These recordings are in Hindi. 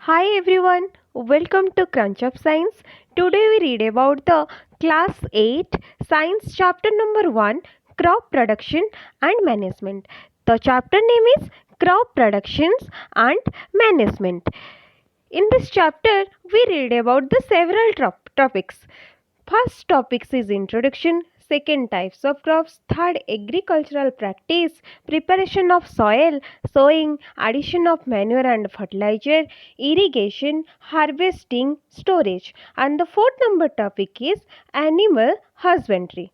Hi everyone, welcome to Crunch of Science. Today we read about the class 8 science chapter number 1 crop production and management. The chapter name is crop productions and management. In this chapter we read about the several topics. First topics is introduction, second types of crops, third agricultural practice, preparation of soil, sowing, addition of manure and fertilizer, irrigation, harvesting, storage, and the fourth number topic is animal husbandry.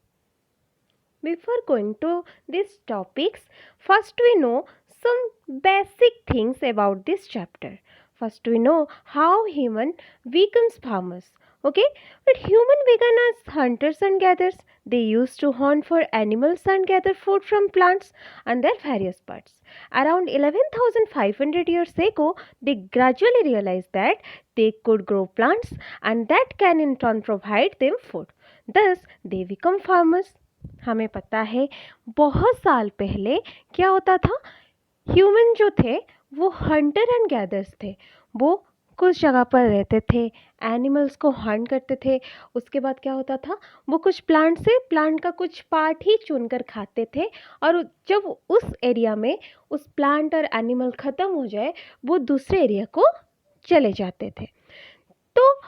Before going to these topics, first we know some basic things about this chapter. First we know how human becomes farmers. Okay, but human began as hunters and gatherers. They used to hunt for animals and gather food from plants and their various parts. Around 11,500 years ago, they gradually realized that they could grow plants and that can in turn provide them food. Thus, they become farmers. हमें पता है बहुत साल पहले क्या होता था, ह्यूमन जो थे वो हंटर एंड गैदर्स थे. वो कुछ जगह पर रहते थे, एनिमल्स को हंट करते थे. उसके बाद क्या होता था, वो कुछ प्लांट का कुछ पार्ट ही चुनकर खाते थे और जब उस एरिया में उस प्लांट और एनिमल ख़त्म हो जाए वो दूसरे एरिया को चले जाते थे. तो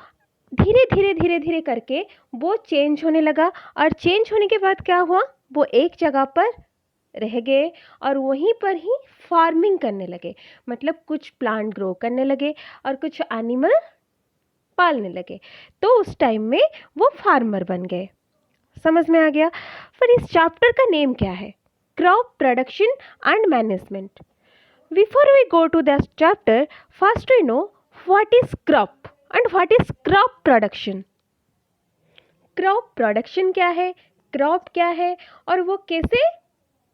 धीरे धीरे करके वो चेंज होने लगा और चेंज होने के बाद क्या हुआ, वो एक जगह पर रह गए और वहीं पर ही फार्मिंग करने लगे. मतलब कुछ प्लांट ग्रो करने लगे और कुछ एनिमल पालने लगे. तो उस टाइम में वो फार्मर बन गए. समझ में आ गया. पर इस चैप्टर का नेम क्या है? Crop production and management. Before we go to this chapter, first we know what is crop and what is crop production. Crop production क्या है, क्रॉप क्या है और वो कैसे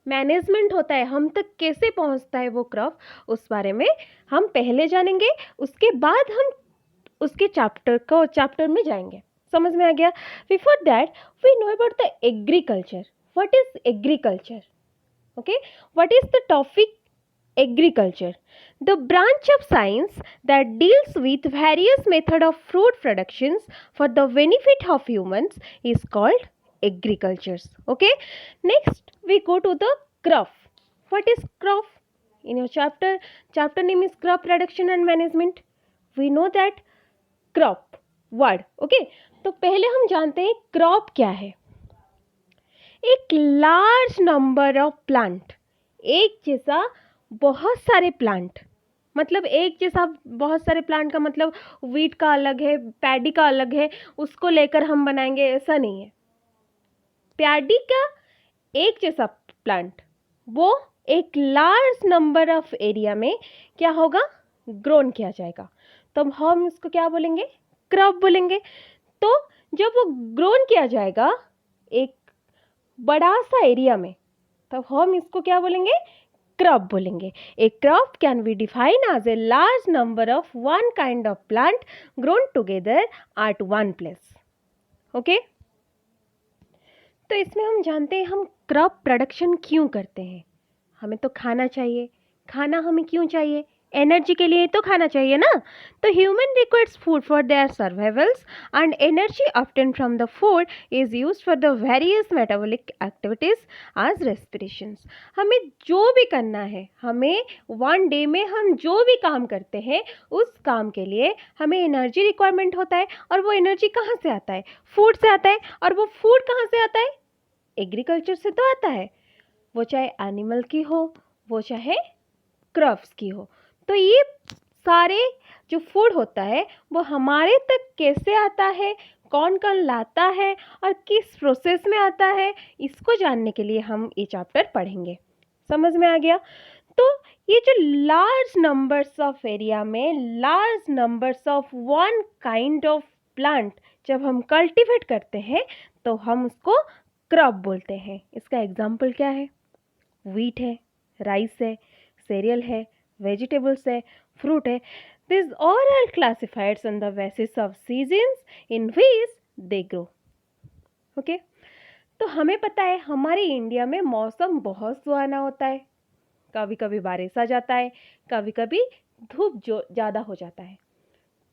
मैनेजमेंट होता है, हम तक कैसे पहुंचता है वो क्रॉप, उस बारे में हम पहले जानेंगे. उसके बाद हम उसके चैप्टर में जाएंगे. समझ में आ गया. Before that we know about the agriculture. What is agriculture? Okay, what is the topic? Agriculture, the branch of science that deals with various methods of fruit productions for the benefit of humans, is called agriculture. Okay, next we go to the crop. What is crop? In your chapter name is crop production and management. We know that crop word. Okay, तो पहले हम जानते हैं crop क्या है. एक लार्ज नंबर ऑफ प्लांट, एक जैसा बहुत सारे प्लांट. मतलब एक जैसा बहुत सारे प्लांट का मतलब वीट का अलग है, पैडी का अलग है, उसको लेकर हम बनाएंगे, ऐसा नहीं है. पैडी का एक जैसा प्लांट वो एक लार्ज नंबर ऑफ एरिया में क्या होगा, ग्रोन किया जाएगा. तो हम इसको क्या बोलेंगे, क्रॉप बोलेंगे. तो जब वो ग्रोन किया जाएगा एक बड़ा सा एरिया में, तब हम इसको क्या बोलेंगे, क्रॉप बोलेंगे. A crop can be define as a large number of one kind of plant grown together at one place. Okay, तो इसमें हम जानते हैं हम क्रॉप प्रोडक्शन क्यों करते हैं. हमें तो खाना चाहिए. खाना हमें क्यों चाहिए? एनर्जी के लिए तो खाना चाहिए ना. तो human requires food for their survivals and energy obtain from the food is used for the various metabolic activities as respirations. हमें जो भी करना है, हमें वन डे में हम जो भी काम करते हैं उस काम के लिए हमें एनर्जी रिक्वायरमेंट होता है. और वो एनर्जी कहाँ से आता है? फूड से आता है. और वो फूड कहाँ से आता है? एग्रीकल्चर से तो आता है. वो चाहे एनिमल की हो, वो चाहे क्रॉप्स की हो. तो ये सारे जो फूड होता है वो हमारे तक कैसे आता है, कौन कौन लाता है और किस प्रोसेस में आता है, इसको जानने के लिए हम ये चैप्टर पढ़ेंगे. समझ में आ गया. तो ये जो लार्ज नंबर्स ऑफ एरिया में large numbers of one kind of plant जब हम कल्टीवेट करते हैं तो हम उसको क्रॉप बोलते हैं. इसका एग्जाम्पल क्या है? वीट है, राइस है, सेरियल है, वेजिटेबल्स है, फ्रूट है. This all are classified on the basis of seasons in which they grow. Okay, तो हमें पता है हमारे इंडिया में मौसम बहुत सुहाना होता है. कभी कभी बारिश आ जाता है, कभी कभी धूप जो ज़्यादा हो जाता है.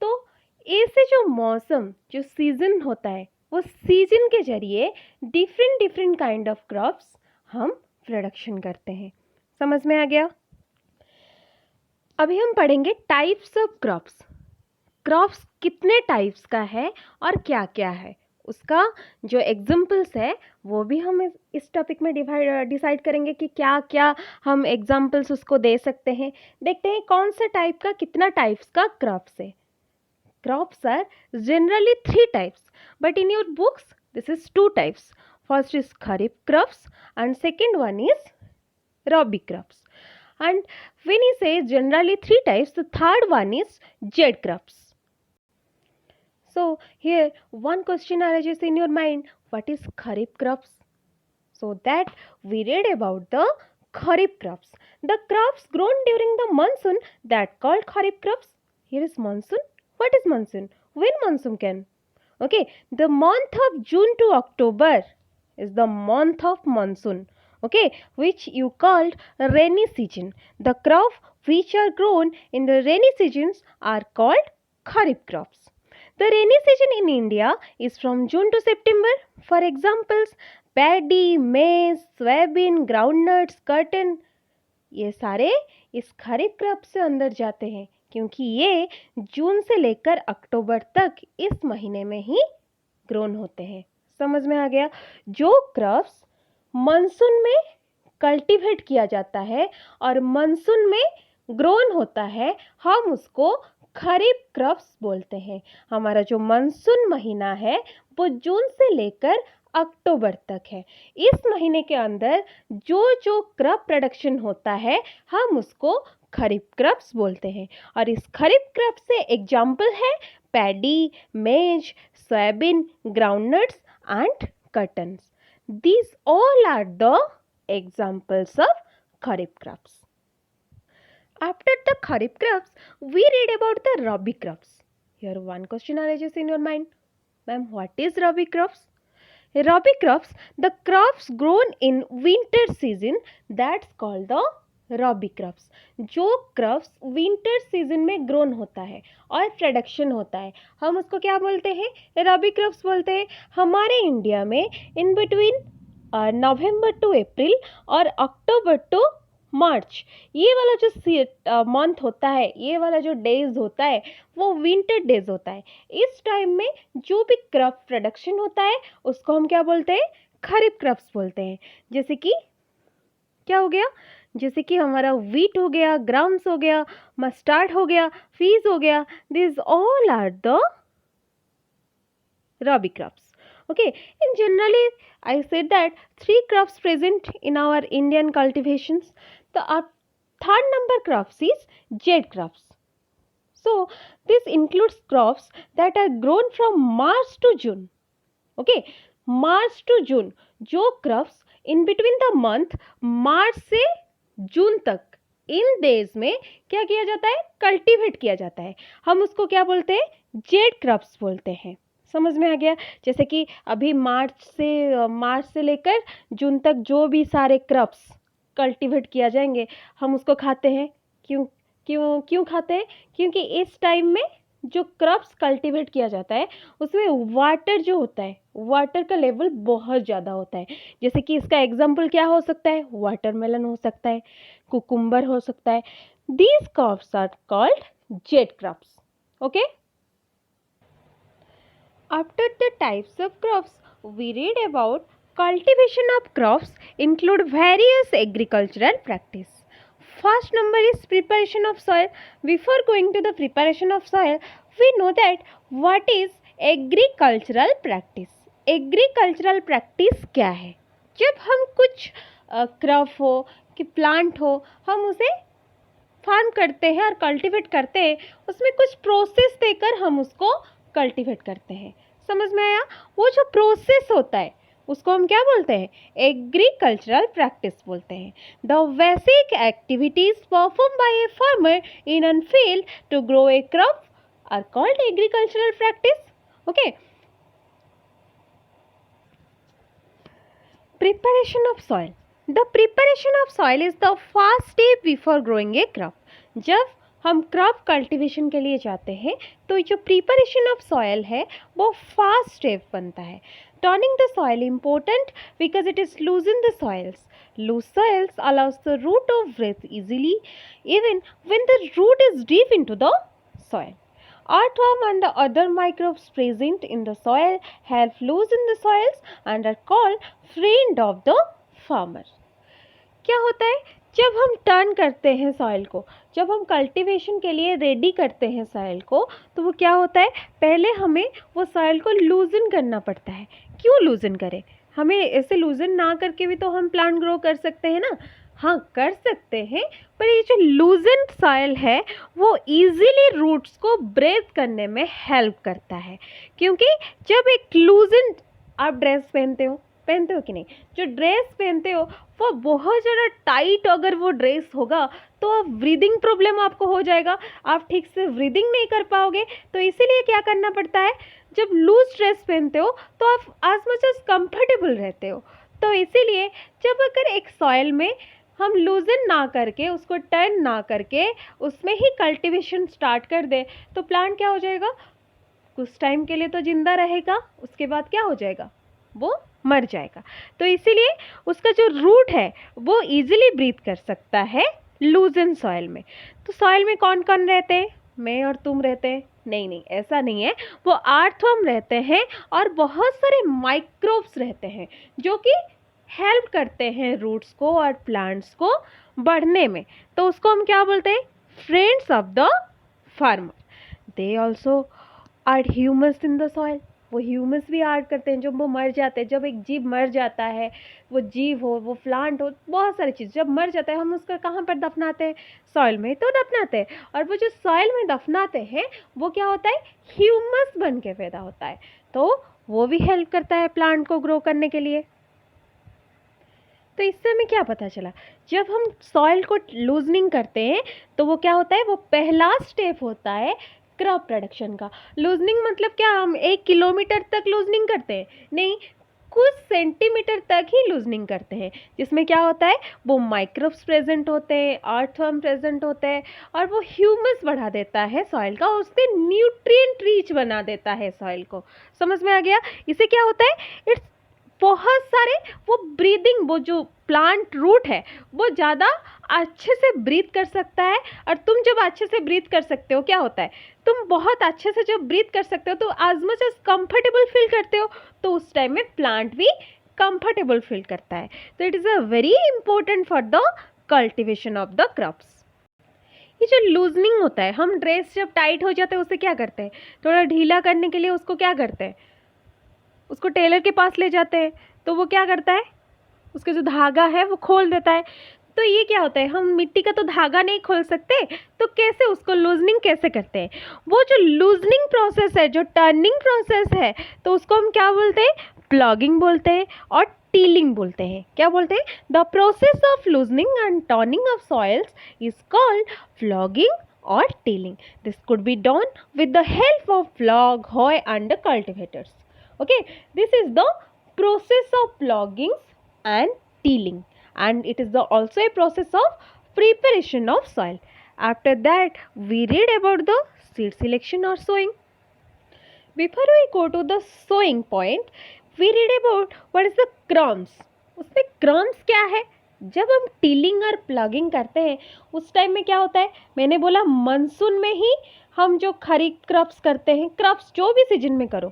तो ऐसे जो मौसम जो सीजन होता है वो सीजन के जरिए different different kind of crops हम प्रोडक्शन करते हैं। समझ में आ गया? अभी हम पढ़ेंगे टाइप्स ऑफ क्रॉप्स। क्रॉप्स कितने टाइप्स का है और क्या क्या है, उसका जो एग्जाम्पल्स है वो भी हम इस टॉपिक में डिसाइड करेंगे कि क्या क्या हम एग्जाम्पल्स उसको दे सकते हैं। देखते हैं कौन सा टाइप का कितना टाइप्स का क्रॉप्स है। Crops are generally three types, but in your books this is two types. First is Kharif crops and second one is Rabi crops. And when he says generally three types, the third one is Jade crops. So here one question arises in your mind, what is Kharif crops? So that we read about the Kharif crops. The crops grown during the monsoon that called Kharif crops. Here is monsoon. What is monsoon? When monsoon can? Okay, the month of June to October is the month of monsoon. Okay, which you called rainy season. The crops which are grown in the rainy seasons are called Kharif crops. The rainy season in India is from June to September. For examples, paddy, maize, soybean, groundnuts, cotton, ये सारे इस खरीफ क्रॉप से अंदर जाते हैं क्योंकि ये जून से लेकर अक्टूबर तक इस महीने में ही ग्रोन होते हैं। समझ में आ गया? जो क्रॉप्स मानसून में कल्टीवेट किया जाता है और मानसून में ग्रोन होता है हम उसको खरीफ क्रॉप्स बोलते हैं। हमारा जो मानसून महीना है वो जून से लेकर अक्टूबर तक है। इस महीने के अंदर जो जो क्रॉप प्रोडक्शन होता है हम उसको खरीफ क्रॉप्स बोलते हैं। और इस खरीफ क्रॉप से एग्जाम्पल है पैडी, मेज, soybean, groundnuts and cotton. These all are the examples of kharif crops. After the kharif crops, we read about the rabi crops. Here one question arises in your mind. Ma'am, what is rabi crops? Rabi crops, the crops grown in winter season, that's called the rabi crops. जो क्रॉप्स विंटर सीजन में ग्रोन होता है और प्रोडक्शन होता है हम उसको क्या बोलते हैं? रबी क्रॉप्स बोलते हैं। हमारे इंडिया में इन बिटवीन नवंबर टू अप्रैल और अक्टूबर टू मार्च ये वाला जो मंथ होता है, ये वाला जो डेज होता है वो विंटर डेज होता है। इस टाइम में जो भी क्रॉप प्रोडक्शन होता है उसको हम क्या बोलते हैं? खरीफ क्रॉप्स बोलते हैं। जैसे कि क्या हो गया? जैसे कि हमारा वीट हो गया, ग्राम्स हो गया, मस्टर्ड हो गया, फीज हो गया, this all are the rabi crops. Okay, in generally I said that three crops present in our Indian cultivations. The third number crops is jade crops. So this includes crops that are grown from March to June. Okay, March to June जो crops in between the month मार्च से जून तक इन डेज में क्या किया जाता है? कल्टीवेट किया जाता है। हम उसको क्या बोलते हैं? जेड क्रॉप्स बोलते हैं। समझ में आ गया? जैसे कि अभी मार्च से लेकर जून तक जो भी सारे क्रॉप्स कल्टीवेट किया जाएंगे हम उसको खाते हैं। क्यों क्यों क्यों खाते हैं? क्योंकि इस टाइम में जो क्रॉप्स कल्टीवेट किया जाता है उसमें वाटर जो होता है, वाटर का लेवल बहुत ज़्यादा होता है। जैसे कि इसका एग्जाम्पल क्या हो सकता है? वाटरमेलन हो सकता है, कुकुम्बर हो सकता है। These crops are called zaid crops. Okay, after the types of crops we read about cultivation of crops include various agricultural practice. First number is preparation of soil. Before going to the preparation of soil, we know that what is agricultural practice. Agricultural practice क्या है? जब हम कुछ क्रॉप हो कि प्लांट हो हम उसे फार्म करते हैं और कल्टीवेट करते हैं, उसमें कुछ प्रोसेस देकर हम उसको कल्टीवेट करते हैं। समझ में आया? वो जो प्रोसेस होता है उसको हम क्या बोलते हैं? एग्रीकल्चरल प्रैक्टिस बोलते हैं। The basic activities perform by a farmer in an field to grow a crop are called agricultural practice. Okay, preparation of soil. The preparation of soil is the first step before growing a crop. जब हम क्रॉप कल्टीवेशन के लिए जाते हैं तो जो प्रिपरेशन ऑफ सॉयल है वो फास्ट स्टेप बनता है. Turning the soil important because it is लूजन the soils. Loose soils allows the root to breathe easily even when the root is deep into the soil. Earthworm and the other microbes present in the soil help loosen the soils and are called friend of the farmer. क्या होता है जब हम टर्न करते हैं सॉइल को, जब हम कल्टीवेशन के लिए रेडी करते हैं सॉइल को, तो वो क्या होता है, पहले हमें वो सॉइल को लूजन करना पड़ता है. क्यों लूजन करें? हमें ऐसे लूजन ना करके भी तो हम प्लांट ग्रो कर सकते हैं ना. हाँ, कर सकते हैं, पर ये जो लूजन सॉइल है वो इजीली रूट्स को ब्रेथ करने में हेल्प करता है. क्योंकि जब एक लूजन, आप ड्रेस पहनते हो कि नहीं, जो ड्रेस पहनते हो वो बहुत ज़्यादा टाइट अगर वो ड्रेस होगा तो ब्रीदिंग प्रॉब्लम आपको हो जाएगा, आप ठीक से ब्रीदिंग नहीं कर पाओगे. तो इसीलिए क्या करना पड़ता है, जब लूज ड्रेस पहनते हो तो आप एज मच एज कंफर्टेबल रहते हो. तो इसीलिए जब अगर एक सॉइल में हम लूजन ना करके, उसको टर्न ना करके उसमें ही कल्टीवेशन स्टार्ट कर दे तो प्लांट क्या हो जाएगा, कुछ टाइम के लिए तो जिंदा रहेगा, उसके बाद क्या हो जाएगा, वो मर जाएगा. तो इसीलिए उसका जो रूट है वो इजीली ब्रीथ कर सकता है लूजन सॉइल में. तो सॉइल में कौन कौन रहते हैं? मैं और तुम रहते हैं? नहीं, ऐसा नहीं है. वो अर्थवर्म रहते हैं और बहुत सारे माइक्रोब्स रहते हैं जो कि हेल्प करते हैं रूट्स को और प्लांट्स को बढ़ने में. तो उसको हम क्या बोलते हैं? Friends of the farmer. They also add humus in the soil. वो ह्यूमस भी ऐड करते हैं जब वो मर जाते हैं. जब एक जीव मर जाता है, वो जीव हो, वो प्लांट हो, बहुत सारी चीज़ जब मर जाता है हम उसका कहाँ पर दफनाते हैं? सॉइल में तो दफनाते हैं. और वो जो सॉइल में दफनाते हैं वो क्या होता है, ह्यूमस बन के पैदा होता है. तो वो भी हेल्प करता है प्लांट को ग्रो करने के लिए. तो इससे हमें क्या पता चला, जब हम सॉइल को लूजनिंग करते हैं तो वो क्या होता है, वो पहला स्टेप होता है क्रॉप प्रोडक्शन का. लूजनिंग मतलब क्या, हम 1 किलोमीटर तक लूजनिंग करते हैं? नहीं, कुछ सेंटीमीटर तक ही लूजनिंग करते हैं. जिसमें क्या होता है, वो माइक्रोब्स प्रेजेंट होते हैं, अर्थवर्म प्रेजेंट होते हैं और वो ह्यूमस बढ़ा देता है सॉइल का, उससे न्यूट्रिएंट रिच बना देता है सॉइल को. समझ में आ गया? इससे क्या होता है, इट्स बहुत सारे वो ब्रीदिंग, वो जो प्लांट रूट है वो ज़्यादा अच्छे से ब्रीथ कर सकता है. और तुम जब अच्छे से ब्रीथ कर सकते हो, क्या होता है, तुम बहुत अच्छे से जब ब्रीथ कर सकते हो तो as much as comfortable feel करते हो, तो उस टाइम में प्लांट भी कंफर्टेबल फील करता है. तो it is a very important for the cultivation of the crops. ये जो लूजनिंग होता है, हम ड्रेस जब टाइट हो जाते हैं उसे क्या करते हैं, थोड़ा ढीला करने के लिए उसको क्या करते हैं, उसको टेलर के पास ले जाते हैं. तो वो क्या करता है, उसका जो धागा है वो खोल देता है. तो ये क्या होता है, हम मिट्टी का तो धागा नहीं खोल सकते, तो कैसे उसको लूजनिंग कैसे करते हैं? वो जो लूजनिंग प्रोसेस है, जो टर्निंग प्रोसेस है, तो उसको हम क्या बोलते हैं, प्लॉगिंग बोलते हैं और टीलिंग बोलते हैं. क्या बोलते हैं? The process of loosening and turning of soils is called ploughing और tilling. This could be done with the help of plough, hoe and the cultivators. Okay, this is the process of ploughing and tilling, and it is the also a process of preparation of soil. After that we read about the seed selection or sowing. Before we go to the sowing point, we read about what is the crumbs. उसमें crumbs क्या है? जब हम टीलिंग और प्लगिंग करते हैं उस टाइम में क्या होता है, मैंने बोला मानसून में ही हम जो खरीफ क्रॉप्स करते हैं, क्रॉप्स जो भी सीजन में करो,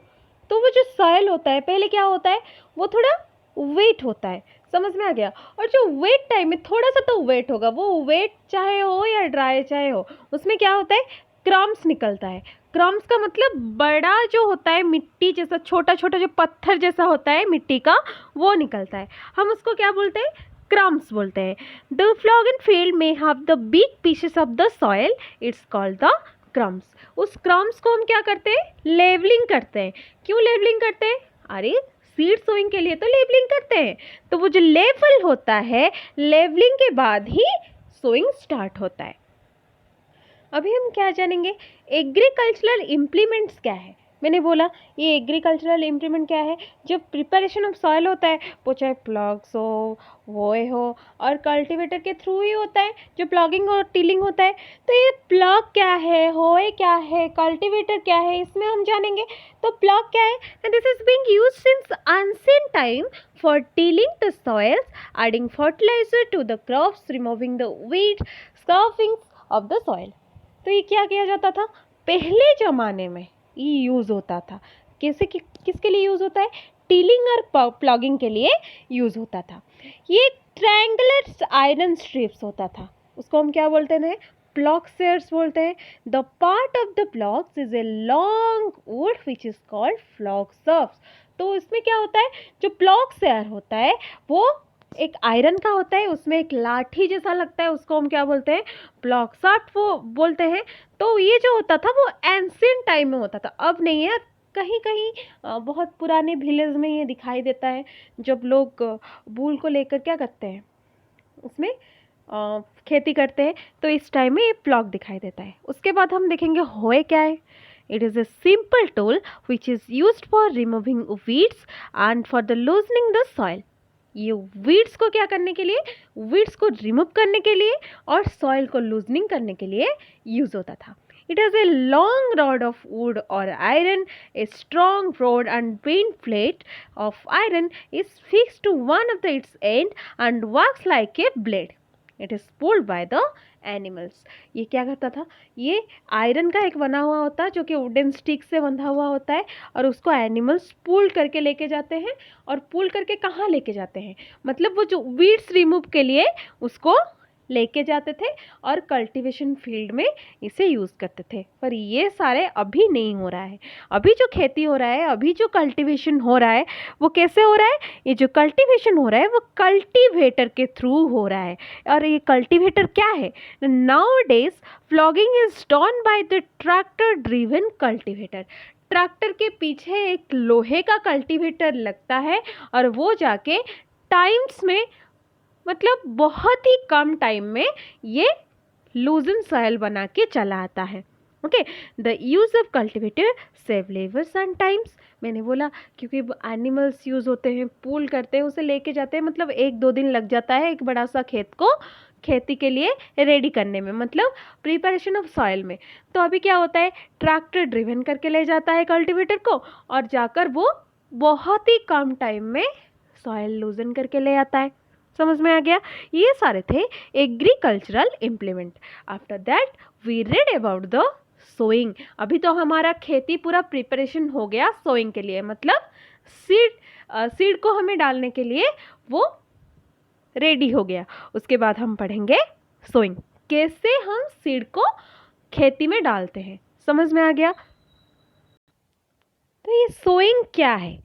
तो वो जो सॉइल होता है पहले क्या होता है, वो थोड़ा वेट होता है. समझ में आ गया? और जो वेट टाइम में थोड़ा सा तो वेट होगा, वो वेट चाहे हो या ड्राई चाहे हो, उसमें क्या होता है, क्रम्स निकलता है. क्रम्स का मतलब बड़ा जो होता है मिट्टी जैसा, छोटा छोटा जो पत्थर जैसा होता है मिट्टी का, वो निकलता है. हम उसको क्या बोलते हैं, क्रम्स बोलते हैं. द फ्लॉगन फील्ड में have the big pieces of the soil, it's called the crumbs. उस क्रम्स को हम क्या करते हैं, लेवलिंग करते हैं. क्यों लेवलिंग करते हैं? अरे सीड सोइंग के लिए तो लेवलिंग करते हैं. तो वो जो लेवल होता है, लेवलिंग के बाद ही सोइंग स्टार्ट होता है. अभी हम क्या जानेंगे, एग्रीकल्चरल इम्प्लीमेंट्स क्या है. मैंने बोला ये एग्रीकल्चरल इम्प्लीमेंट क्या है, जब प्रिपरेशन ऑफ सॉइल होता है वो चाहे प्लॉग्स हो, वोए हो और कल्टीवेटर के थ्रू ही होता है, जो प्लॉगिंग और टिलिंग होता है। तो ये प्लॉग क्या है, होए क्या है, कल्टीवेटर क्या है, इसमें हम जानेंगे। तो प्लॉग क्या है, and this is being used since ancient time for tilling the soils, adding fertilizer to the crops, removing the weeds, scourings of the soil। तो ये क्या किया जाता था पहले ज़माने में, ये यूज़ होता था। किसके लिए यूज़ होता है, टिलिंग और प्लॉगिंग के लिए यूज़ होता था। ये ट्रायंगुलर आयरन स्ट्रिप्स होता था, उसको हम क्या बोलते हैं, प्लॉक्सेयर्स बोलते हैं। The part of the ploughs is a long wood which is called ploughshares. तो इसमें क्या होता है, जो प्लॉक्सेयर होता है वो एक आयरन का होता है, उसमें एक लाठी जैसा लगता है, उसको हम क्या बोलते हैं, प्लॉक्साट वो बोलते हैं। तो ये जो होता था वो एंशिएंट टाइम में होता था, अब नहीं है। कहीं कहीं बहुत पुराने विलेज में ये दिखाई देता है, जब लोग बूल को लेकर क्या करते हैं, उसमें खेती करते हैं, तो इस टाइम में ये प्लॉग दिखाई देता है। उसके बाद हम देखेंगे होए क्या है। It is a simple tool which is used for removing weeds and for the loosening the soil। ये weeds को क्या करने के लिए, weeds को रिमूव करने के लिए और soil को loosening करने के लिए यूज़ होता था। It has a long rod of wood or iron, a strong rod and bent plate of iron is fixed to one of its end and works like a blade। It is pulled by the animals. ये क्या करता था, ये आयरन का एक बना हुआ होता है जो कि वुडन स्टिक से बंधा हुआ होता है, और उसको एनिमल्स पुल करके लेके जाते हैं। और पुल करके कहाँ लेके जाते हैं, मतलब वो जो वीड्स रिमूव के लिए उसको लेके जाते थे और कल्टीवेशन फील्ड में इसे यूज़ करते थे। पर ये सारे अभी नहीं हो रहा है। अभी जो खेती हो रहा है, अभी जो कल्टीवेशन हो रहा है वो कैसे हो रहा है, ये जो कल्टीवेशन हो रहा है वो कल्टीवेटर के थ्रू हो रहा है। और ये कल्टीवेटर क्या है, now days flogging is done by the tractor driven cultivator. Tractor के पीछे एक लोहे का कल्टीवेटर लगता है और वो जाके टाइम्स में, मतलब बहुत ही कम टाइम में ये लूजन सॉइल बना के चला आता है। Okay, the use of cultivator save labours and times. मैंने बोला क्योंकि एनिमल्स यूज़ होते हैं, पुल करते हैं, उसे लेके जाते हैं, मतलब 1-2 दिन लग जाता है एक बड़ा सा खेत को खेती के लिए रेडी करने में, मतलब प्रिपरेशन ऑफ सॉइल में। तो अभी क्या होता है, ट्रैक्टर ड्रिवन करके ले जाता है कल्टिवेटर को और जाकर वो बहुत ही कम टाइम में सॉइल लूजन करके ले आता है। समझ में आ गया, ये सारे थे agricultural implement. After that we read about the sowing. अभी तो हमारा खेती पूरा प्रिपरेशन हो गया सोइंग के लिए, मतलब सीड को हमें डालने के लिए वो रेडी हो गया। उसके बाद हम पढ़ेंगे सोइंग, कैसे हम सीड को खेती में डालते हैं। समझ में आ गया, तो ये सोइंग क्या है,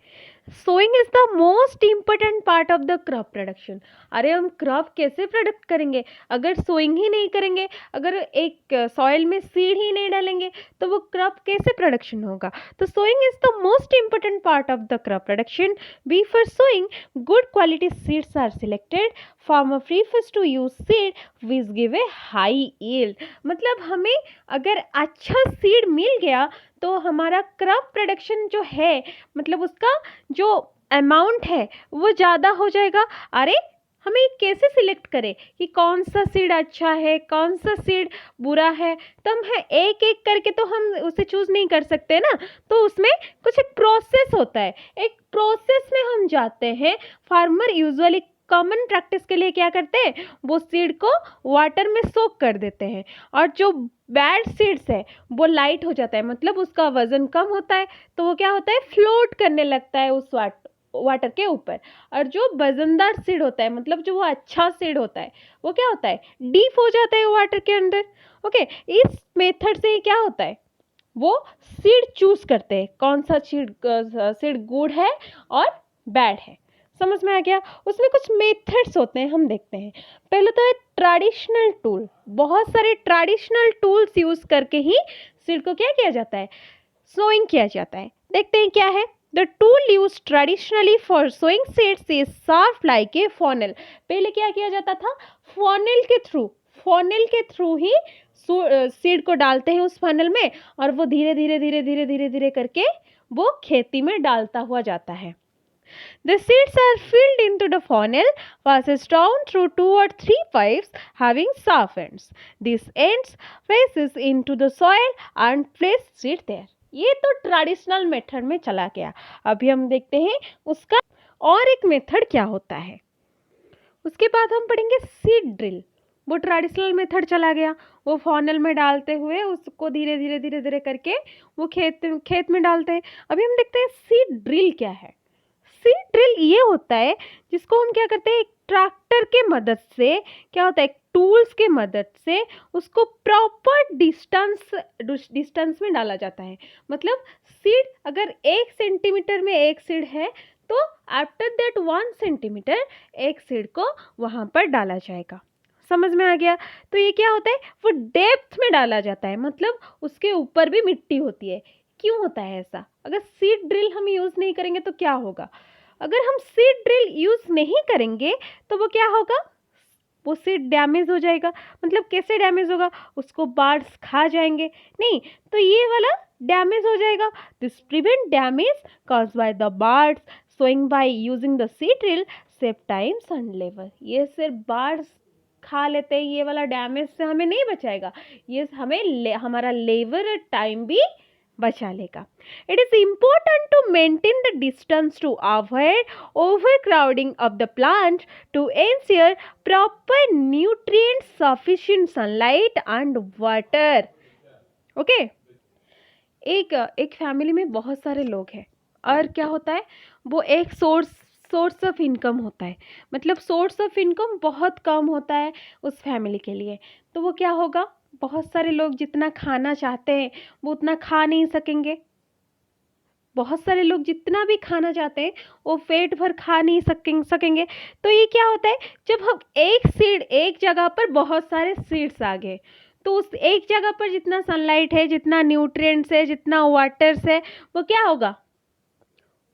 sowing is the most important part of the crop production. अरे हम क्रॉप कैसे प्रोडक्ट करेंगे अगर सोइंग ही नहीं करेंगे, अगर एक सॉइल में सीड ही नहीं डालेंगे तो वो क्रॉप कैसे प्रोडक्शन होगा। तो sowing is the most important part of the crop production. Before sowing good quality seeds are selected. Farmer prefers to use seed which give a high yield. मतलब हमें अगर अच्छा सीड मिल गया तो हमारा क्रॉप प्रोडक्शन जो है, मतलब उसका जो अमाउंट है वो ज़्यादा हो जाएगा। अरे हमें कैसे सिलेक्ट करें कि कौन सा सीड अच्छा है, कौन सा सीड बुरा है, तो हम है एक एक करके तो हम उसे चूज़ नहीं कर सकते ना। तो उसमें कुछ एक प्रोसेस होता है, एक प्रोसेस में हम जाते हैं। फार्मर यूजुअली कॉमन प्रैक्टिस के लिए क्या करते हैं, वो सीड को वाटर में सोक कर देते हैं, और जो बैड सीड्स है वो लाइट हो जाता है, मतलब उसका वजन कम होता है, तो वो क्या होता है, फ्लोट करने लगता है उस वाटर के ऊपर। और जो वजनदार सीड होता है, मतलब जो वो अच्छा सीड होता है, वो क्या होता है, डीप हो जाता है वाटर के अंदर। ओके, इस मेथड से क्या होता है, वो सीड चूज करते हैं कौन सा सीड गुड है और बैड है। समझ में आ गया, उसमें कुछ मेथड्स होते हैं, हम देखते हैं। पहले तो है ट्रेडिशनल टूल। बहुत सारे ट्रेडिशनल टूल्स यूज करके ही सीड को क्या किया जाता है, सोइंग किया जाता है। देखते हैं क्या है। The tool use traditionally for sowing seeds is sharp like a funnel. पहले क्या किया जाता था, फॉनेल के थ्रू ही सीड को डालते हैं उस फनल में और वो धीरे धीरे धीरे धीरे धीरे धीरे करके वो खेती में डालता हुआ जाता है. The seeds are filled into the funnel, passes down through 2 or 3 pipes having sharp ends. These ends passes into the soil and place seed there. ये तो ट्रेडिशनल मेथड में चला गया. अभी हम देखते हैं उसका और एक मेथड क्या होता है. उसके बाद हम पढ़ेंगे सीड ड्रिल. वो ट्रेडिशनल मेथड चला गया, वो फॉनल में डालते हुए उसको धीरे धीरे धीरे धीरे करके वो खेत में डालते हैं. अभी हम देखते हैं सीड ड्रिल क्या है. सीड ड्रिल ये होता है जिसको हम क्या करते हैं, एक ट्रैक्टर के मदद से क्या होता है, टूल्स के मदद से उसको प्रॉपर डिस्टेंस में डाला जाता है. मतलब सीड अगर 1 सेंटीमीटर में एक सीड है तो आफ्टर दैट 1 सेंटीमीटर एक सीड को वहाँ पर डाला जाएगा. समझ में आ गया. तो ये क्या होता है, वो डेप्थ में डाला जाता है, मतलब उसके ऊपर भी मिट्टी होती है. क्यों होता है ऐसा? अगर सीड ड्रिल हम यूज़ नहीं करेंगे तो क्या होगा, अगर हम सीड ड्रिल यूज़ नहीं करेंगे तो वो क्या होगा, वो सीड डैमेज हो जाएगा. मतलब कैसे डैमेज होगा, उसको बर्ड्स खा जाएंगे. नहीं तो ये वाला डैमेज हो जाएगा. This prevent damage cause by the birds sowing by using the seed drill save times and labour. ये सिर्फ बर्ड्स खा लेते हैं, ये वाला डैमेज से हमें नहीं बचाएगा, ये हमें हमारा लेबर और टाइम भी बचा लेगा. It is important to maintain the distance to avoid overcrowding of the plant to ensure proper nutrients, sufficient sunlight and water. Okay? एक फैमिली में बहुत सारे लोग हैं और क्या होता है, वो एक सोर्स ऑफ इनकम होता है. मतलब सोर्स ऑफ इनकम बहुत कम होता है उस फैमिली के लिए. तो वो क्या होगा, बहुत सारे लोग जितना खाना चाहते हैं वो उतना खा नहीं सकेंगे. बहुत सारे लोग जितना भी खाना चाहते हैं वो पेट भर खा नहीं सकेंगे. तो ये क्या होता है, जब हम एक जगह पर बहुत सारे सीड्स आ गए तो उस एक जगह पर जितना सनलाइट है, जितना न्यूट्रिएंट्स है, जितना वाटर्स है, वो क्या होगा,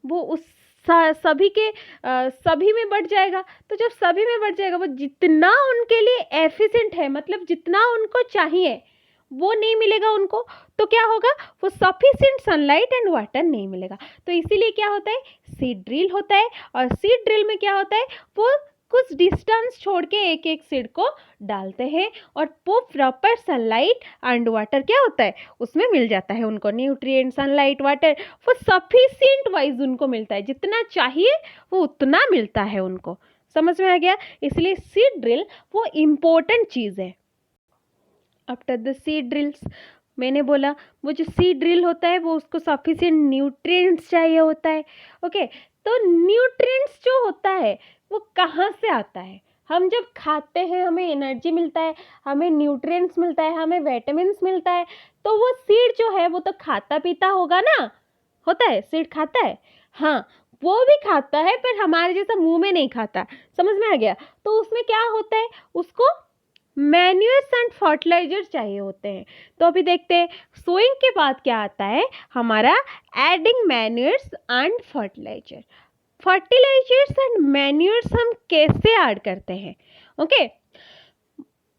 वो उस सभी में बढ़ जाएगा. तो जब सभी में बढ़ जाएगा, वो जितना उनके लिए एफिशिएंट है, मतलब जितना उनको चाहिए वो नहीं मिलेगा उनको. तो क्या होगा, वो सफिशिएंट सनलाइट एंड वाटर नहीं मिलेगा. तो इसीलिए क्या होता है, सीड ड्रिल होता है. और सीड ड्रिल में क्या होता है, वो कुछ डिस्टेंस छोड़ के एक एक सीड को डालते हैं और वो प्रॉपर सनलाइट एंड वाटर क्या होता है उसमें मिल जाता है उनको. न्यूट्रिएंट, सनलाइट, वाटर वो सफिशिएंट वाइज उनको मिलता है, जितना चाहिए वो उतना मिलता है उनको. समझ में आ गया. इसलिए सीड ड्रिल वो इम्पोर्टेंट चीज़ है. आफ्टर द सीड ड्रिल्स मैंने बोला वो जो सीड ड्रिल होता है वो उसको सफिशिएंट न्यूट्रिएंट्स चाहिए होता है. ओके, तो न्यूट्रिएंट्स जो होता है वो कहाँ से आता है, हम जब खाते हैं हमें एनर्जी मिलता है, हमें न्यूट्रिएंट्स मिलता है, हमें विटामिन्स मिलता है. तो वो सीड जो है वो तो खाता पीता होगा ना, होता है, सीड खाता है. हाँ, वो भी खाता है पर हमारे जैसा मुंह में नहीं खाता. समझ में आ गया. तो उसमें क्या होता है, उसको मैन्यूर्स एंड फर्टिलाइजर चाहिए होते हैं. तो अभी देखते हैं सोइंग के बाद क्या आता है हमारा, adding manures and fertilizer. Fertilizers and manures हम कैसे ऐड करते हैं. ओके,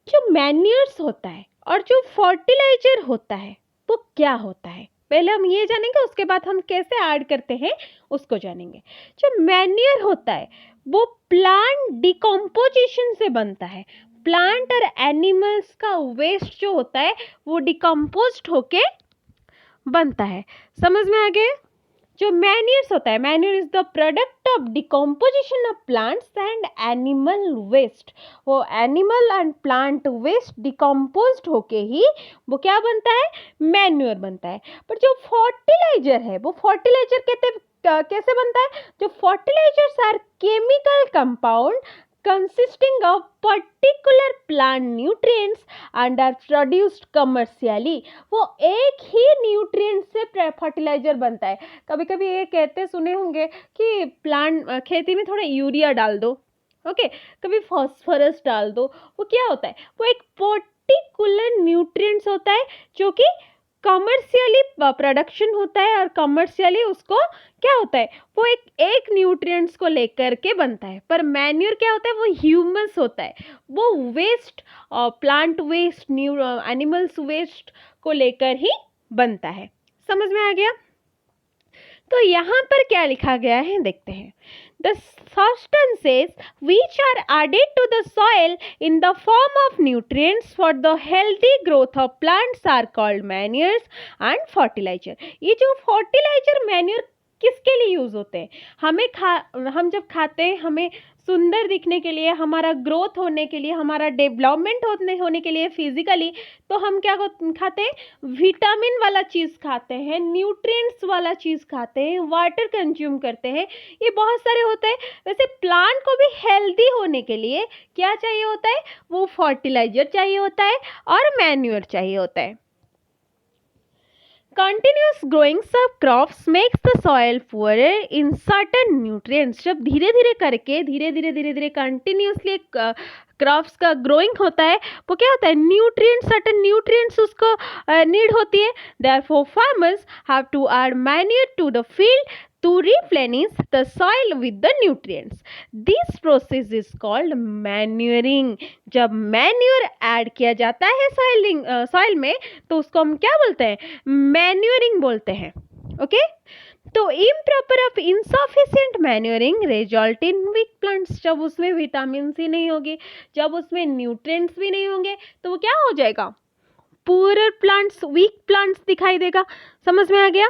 जो मैन्यूर्स होता है और जो फर्टिलाइजर होता है वो क्या होता है, पहले हम ये जानेंगे, उसके बाद हम कैसे ऐड करते हैं उसको जानेंगे. जो मैन्यूर होता है वो प्लांट डिकम्पोजिशन से बनता है. प्लांट और एनिमल्स का वेस्ट जो होता है वो डिकम्पोज्ड होके बनता है. समझ में आ गया. जो मैन्यूर्स होता है, manure is the product of decomposition of plants and animal waste. वो animal and plant waste decomposed होके ही वो क्या बनता है, मैन्यूर बनता है. पर जो फर्टिलाइजर है वो फर्टिलाइजर कैसे बनता है, जो fertilizers are chemical compound consisting of particular plant nutrients and are produced commercially. वो एक ही न्यूट्रिएंट से फर्टिलाइजर बनता है. कभी कभी ये कहते सुने होंगे कि प्लांट खेती में थोड़ा यूरिया डाल दो, ओके, कभी फॉस्फोरस डाल दो. वो क्या होता है, वो एक पर्टिकुलर न्यूट्रिएंट्स होता है जो कि कमर्शियली प्रोडक्शन होता है और कमर्शियली उसको क्या होता है, वो एक न्यूट्रिएंट्स को लेकर के बनता है। पर मैन्योर क्या होता है, वो ह्यूमस होता है, वो waste, plant waste, animals waste को लेकर ही बनता है। समझ में आ गया? तो यहाँ पर क्या लिखा गया है देखते हैं। The substances which are added to the soil in the form of nutrients for the healthy growth of plants are called manures and fertilizer। ये जो fertilizer manure किसके लिए यूज होते हैं? हम जब खाते हैं, हमें सुंदर दिखने के लिए, हमारा ग्रोथ होने के लिए, हमारा डेवलपमेंट होने के लिए फिजिकली, तो हम क्या खाते हैं? विटामिन वाला चीज़ खाते हैं, न्यूट्रिएंट्स वाला चीज़ खाते हैं, वाटर कंज्यूम करते हैं, ये बहुत सारे होते हैं। वैसे प्लांट को भी हेल्दी होने के लिए क्या चाहिए होता है? वो फर्टिलाइजर चाहिए होता है और मैन्योर चाहिए होता है। Continuous growing of crops makes the soil poorer in certain nutrients। जब धीरे धीरे कंटिन्यूसली क्रॉप्स का ग्रोइंग होता है, वो क्या होता है? न्यूट्रिएंट्स, सर्टेन न्यूट्रिएंट्स उसको नीड होती है। Therefore farmers have to add manure to the field to replenish the soil with the nutrients। This process is called manuring। जब मैन्योर ऐड किया जाता है सॉइल में, तो उसको हम क्या बोलते हैं? मैन्योरिंग बोलते हैं। ओके, तो improper of insufficient manuring result in weak plants. जब उसमें विटामिन ही नहीं होगी, जब उसमें न्यूट्रिएंट्स भी नहीं होंगे, तो वो क्या हो जाएगा? पुअर प्लांट्स, वीक प्लांट्स दिखाई देगा। समझ में आ गया?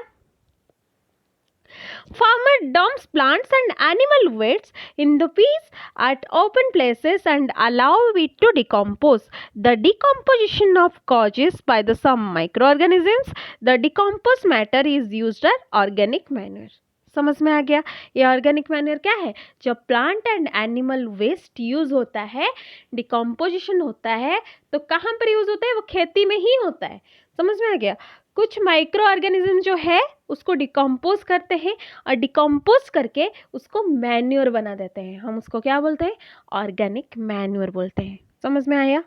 Farmer dumps plants and animal wastes in the fields at open places and allow it to decompose. The decomposition of causes by the some microorganisms. The decomposed matter is used as organic manure। समझ में आ गया? ये ऑर्गेनिक मैन्योर क्या है? जब plant and animal waste use होता है, डिकम्पोजिशन होता है, तो कहाँ पर यूज होता है? वो खेती में ही होता है। समझ में आ गया? कुछ माइक्रो ऑर्गेनिज्म जो है उसको डिकम्पोज करते हैं और डिकम्पोज करके उसको मैन्योर बना देते हैं। हम उसको क्या बोलते हैं? ऑर्गेनिक मैन्योर बोलते हैं। समझ में आया?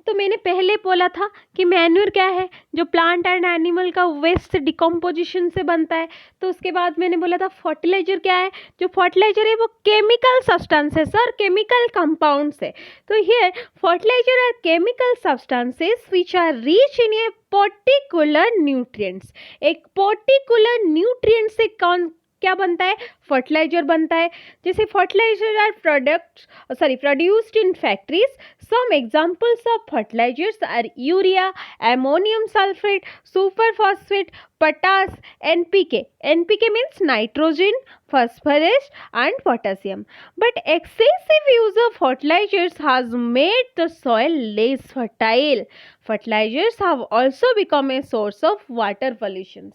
तो मैंने पहले बोला था कि मैन्योर क्या है? जो प्लांट एंड एनिमल का वेस्ट डिकम्पोजिशन से बनता है। तो उसके बाद मैंने बोला था फर्टिलाइजर क्या है? जो फर्टिलाइजर है वो केमिकल सब्सटेंसेस और केमिकल कंपाउंड्स है। तो here fertilizer are chemical substances which are rich in a particular nutrients. एक पर्टिकुलर न्यूट्रिएंट से कौन क्या बनता है? फर्टिलाइजर बनता है। जैसे fertilizer are produced in factories. Some examples of fertilizers are urea, ammonium sulphate, super phosphate, potash, NPK। NPK means nitrogen, phosphorus and potassium। But excessive use of fertilizers has made the soil less fertile। Fertilizers have also become a source of water pollution।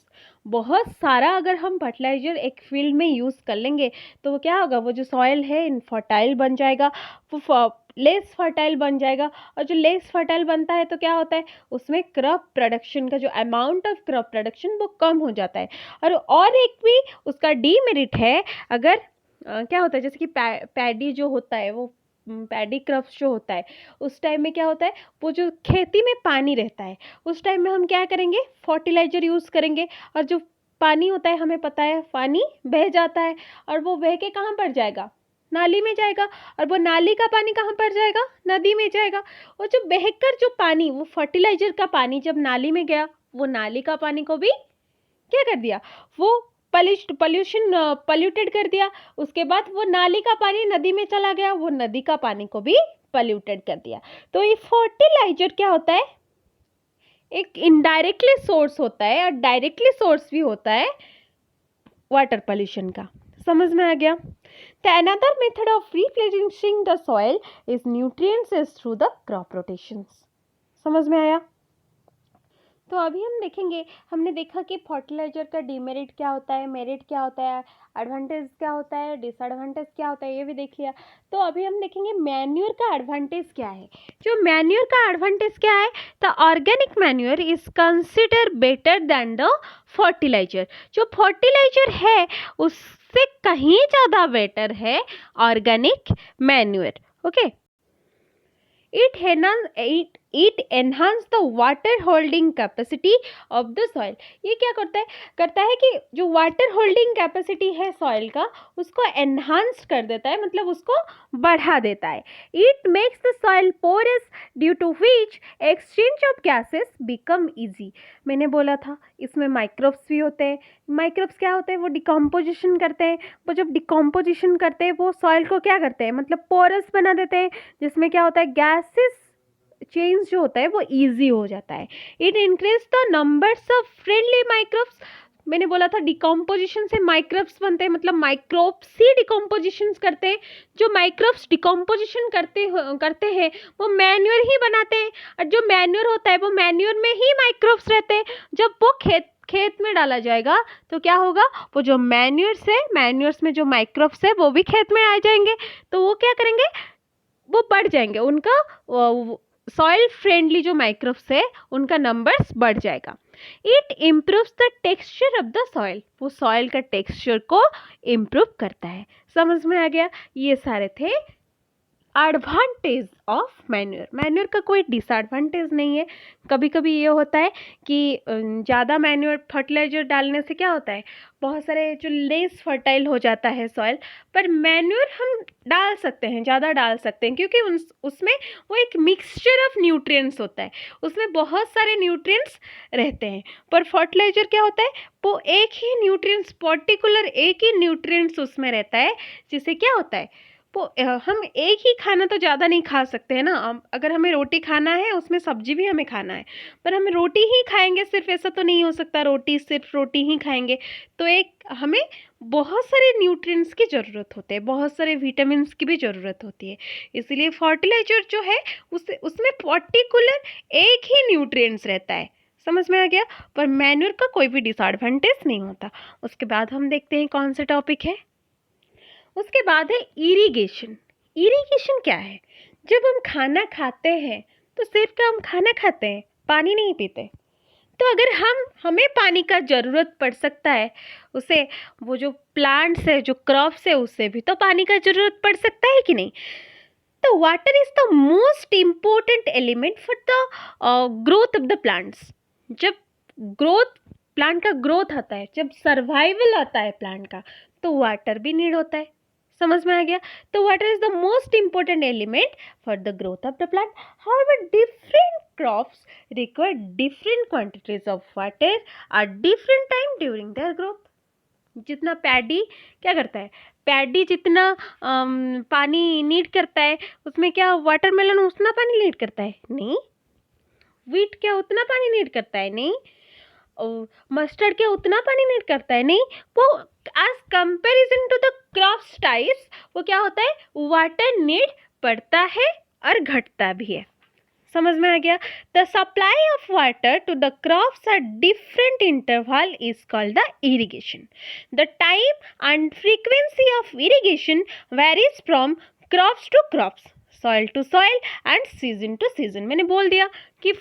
बहुत सारा अगर हम फर्टिलाइजर एक फील्ड में यूज़ कर लेंगे तो वो क्या होगा? वो जो सॉइल है इनफर्टाइल बन जाएगा, वो लेस फर्टाइल बन जाएगा। और जो लेस फर्टाइल बनता है तो क्या होता है? उसमें क्रॉप प्रोडक्शन का जो अमाउंट ऑफ क्रॉप प्रोडक्शन वो कम हो जाता है। और एक भी उसका डीमेरिट है। अगर क्या होता है, जैसे कि पैडी जो होता है, वो पैडी क्रॉप्स जो होता है, उस टाइम में क्या होता है? वो जो खेती में पानी रहता है, उस टाइम में हम क्या करेंगे? फर्टिलाइजर यूज़ करेंगे। और जो पानी होता है, हमें पता है पानी बह जाता है, और वो बह के कहाँ पर जाएगा? नाली में जाएगा। और वो नाली का पानी कहाँ पर जाएगा? नदी में जाएगा। और जो बहकर जो पानी, वो फर्टिलाइजर का पानी जब नाली में गया, वो नाली का पानी को भी क्या कर दिया? वो पल्यूटेड कर दिया। उसके बाद वो नाली का पानी नदी में चला गया, वो नदी का पानी को भी पल्यूटेड कर दिया। तो ये फर्टिलाइजर क्या होता है? एक इनडायरेक्टली सोर्स होता है और डायरेक्टली सोर्स भी होता है वाटर पॉल्यूशन का। समझ में आ गया? The another method of replenishing the soil is nutrients is through the crop rotations। समझ में आया? तो अभी हम देखेंगे, हमने देखा कि फर्टिलाइजर का डीमेरिट क्या होता है, मेरिट क्या होता है, एडवांटेज क्या होता है, डिसएडवांटेज क्या होता है, ये भी देख लिया। तो अभी हम देखेंगे मैन्योर का एडवांटेज क्या है। जो मैन्योर का एडवांटेज क्या है? The organic manure is consider better than the fertilizer. जो फर्टिलाइजर है उससे कहीं ज़्यादा बेटर है organic manure. Okay, It it enhance the water holding capacity of the soil. ये क्या करता है कि जो वाटर होल्डिंग कैपेसिटी है सॉइल का उसको एनहांस कर देता है, मतलब उसको बढ़ा देता है। It makes the soil porous due to which exchange of gases become easy. मैंने बोला था इसमें माइक्रोब्स भी होते हैं। माइक्रोब्स क्या होते हैं, वो डिकम्पोजिशन करते हैं। वो जब डिकम्पोजिशन करते हैं वो सॉइल को क्या करते हैं, मतलब पोरस बना देते हैं, जिसमें क्या होता है गैसेस चेंज जो होता है वो इजी हो जाता है। It increase the numbers of friendly microbes. मैंने बोला था डिकम्पोजिशन से माइक्रोब्स बनते हैं, मतलब माइक्रोब्स ही डिकम्पोजिशन करते हैं। जो माइक्रोब्स डिकम्पोजिशन करते हैं वो मैन्योर ही बनाते हैं, और जो मैन्योर होता है वो मैन्योर में ही माइक्रोब्स रहते हैं। जब वो खेत में डाला जाएगा तो क्या होगा, वो जो मैन्योर्स में जो माइक्रोब्स है वो भी खेत में आ जाएंगे, तो वो क्या करेंगे, वो बढ़ जाएंगे, उनका सॉइल फ्रेंडली जो माइक्रोब्स है उनका नंबर्स बढ़ जाएगा। It improves the texture of the soil. वो सॉइल का टेक्सचर को इम्प्रूव करता है। समझ में आ गया। ये सारे थे एडवांटेज ऑफ मैन्योर। मैन्योर का कोई डिसएडवांटेज नहीं है। कभी कभी ये होता है कि ज़्यादा मैन्योर फर्टिलाइजर डालने से क्या होता है, बहुत सारे जो लेस फर्टाइल हो जाता है सॉइल। पर मैन्योर हम डाल सकते हैं, ज़्यादा डाल सकते हैं, क्योंकि उसमें वो एक मिक्सचर ऑफ न्यूट्रिएंट्स होता है, उसमें बहुत सारे न्यूट्रिएंट्स रहते हैं। पर फर्टिलाइजर क्या होता है, वो एक ही न्यूट्रिएंट्स, पर्टिकुलर एक ही न्यूट्रिएंट्स उसमें रहता है, जिससे क्या होता है वो हम एक ही खाना तो ज़्यादा नहीं खा सकते हैं ना। अगर हमें रोटी खाना है उसमें सब्जी भी हमें खाना है, पर हम रोटी ही खाएंगे सिर्फ, ऐसा तो नहीं हो सकता सिर्फ रोटी ही खाएंगे। तो एक हमें बहुत सारे न्यूट्रिएंट्स की ज़रूरत होते हैं, बहुत सारे विटामिन्स की भी ज़रूरत होती है। इसलिए फर्टिलाइजर जो है उसमें पर्टिकुलर एक ही न्यूट्रिएंट्स रहता है। समझ में आ गया। पर मैन्योर का कोई भी डिसएडवांटेज नहीं होता। उसके बाद हम देखते हैं कौन सा टॉपिक है। उसके बाद है इरिगेशन। इरिगेशन क्या है, जब हम खाना खाते हैं तो सिर्फ क्या हम खाना खाते हैं, पानी नहीं पीते। तो अगर हमें पानी का ज़रूरत पड़ सकता है, उसे वो जो प्लांट्स है, जो क्रॉप्स है, उससे भी तो पानी का ज़रूरत पड़ सकता है कि नहीं। तो water is the most important element for the growth of the plants. जब प्लांट का ग्रोथ आता है, जब सर्वाइवल आता है प्लांट का, तो वाटर भी नीड होता है। समझ में आ गया। तो water is the most important element for the growth of the plant. However different crops require different quantities of water at different time during their growth. जितना पैडी क्या करता है, पैडी जितना पानी नीड करता है, उसमें क्या वाटरमेलन उतना पानी नीड करता है? नहीं। वीट क्या उतना पानी नीड करता है? नहीं। मस्टर्ड क्या उतना पानी नीड करता है? नहीं। वो as comparison to the crops types वो क्या होता है, वाटर नीड पड़ता है और घटता भी है। समझ में आ गया। The supply of water to the crops at different interval is called the irrigation. The time and frequency of irrigation varies from crops to crops, soil to soil and season to season. मैंने बोल दिया कि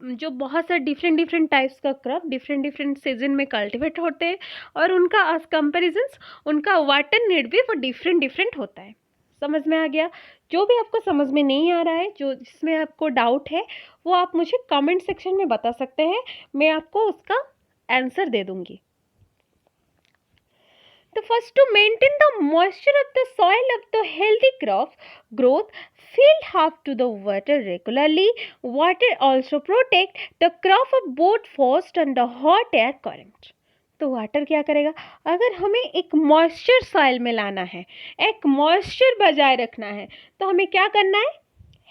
जो बहुत सारे डिफरेंट टाइप्स का क्रॉप डिफरेंट सीजन में कल्टिवेट होते हैं, और उनका एज कंपेरिजन्स उनका वाटर नीड भी वो डिफरेंट होता है। समझ में आ गया। जो भी आपको समझ में नहीं आ रहा है, जो जिसमें आपको डाउट है, वो आप मुझे कमेंट सेक्शन में बता सकते हैं, मैं आपको उसका आंसर दे दूंगी। The first, to maintain the moisture of the soil of the healthy crop growth, fill half to the water regularly. Water also protect the crop of both frost and the hot air current. तो वाटर क्या करेगा, अगर हमें एक मॉइस्चर सॉइल में लाना है, एक मॉइस्चर बजाय रखना है, तो हमें क्या करना है,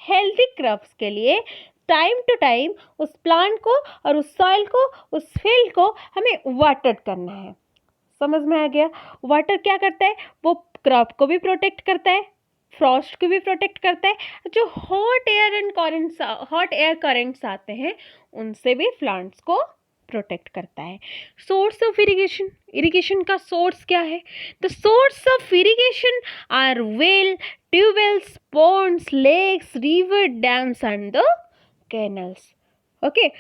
हेल्दी क्रॉप्स के लिए टाइम टू टाइम उस प्लांट को और उस सॉइल को, उस फील्ड को हमें वाटर करना है। समझ में आ गया। वाटर क्या करता है, वो क्रॉप को भी प्रोटेक्ट करता है, फ्रॉस्ट को भी प्रोटेक्ट करता है, जो हॉट एयर करंट्स आते हैं उनसे भी प्लांट्स को प्रोटेक्ट करता है। सोर्स ऑफ इरिगेशन, इरिगेशन का सोर्स क्या है? The source of irrigation are well, tubewells, ponds, lakes, river, dams and the canals. Okay,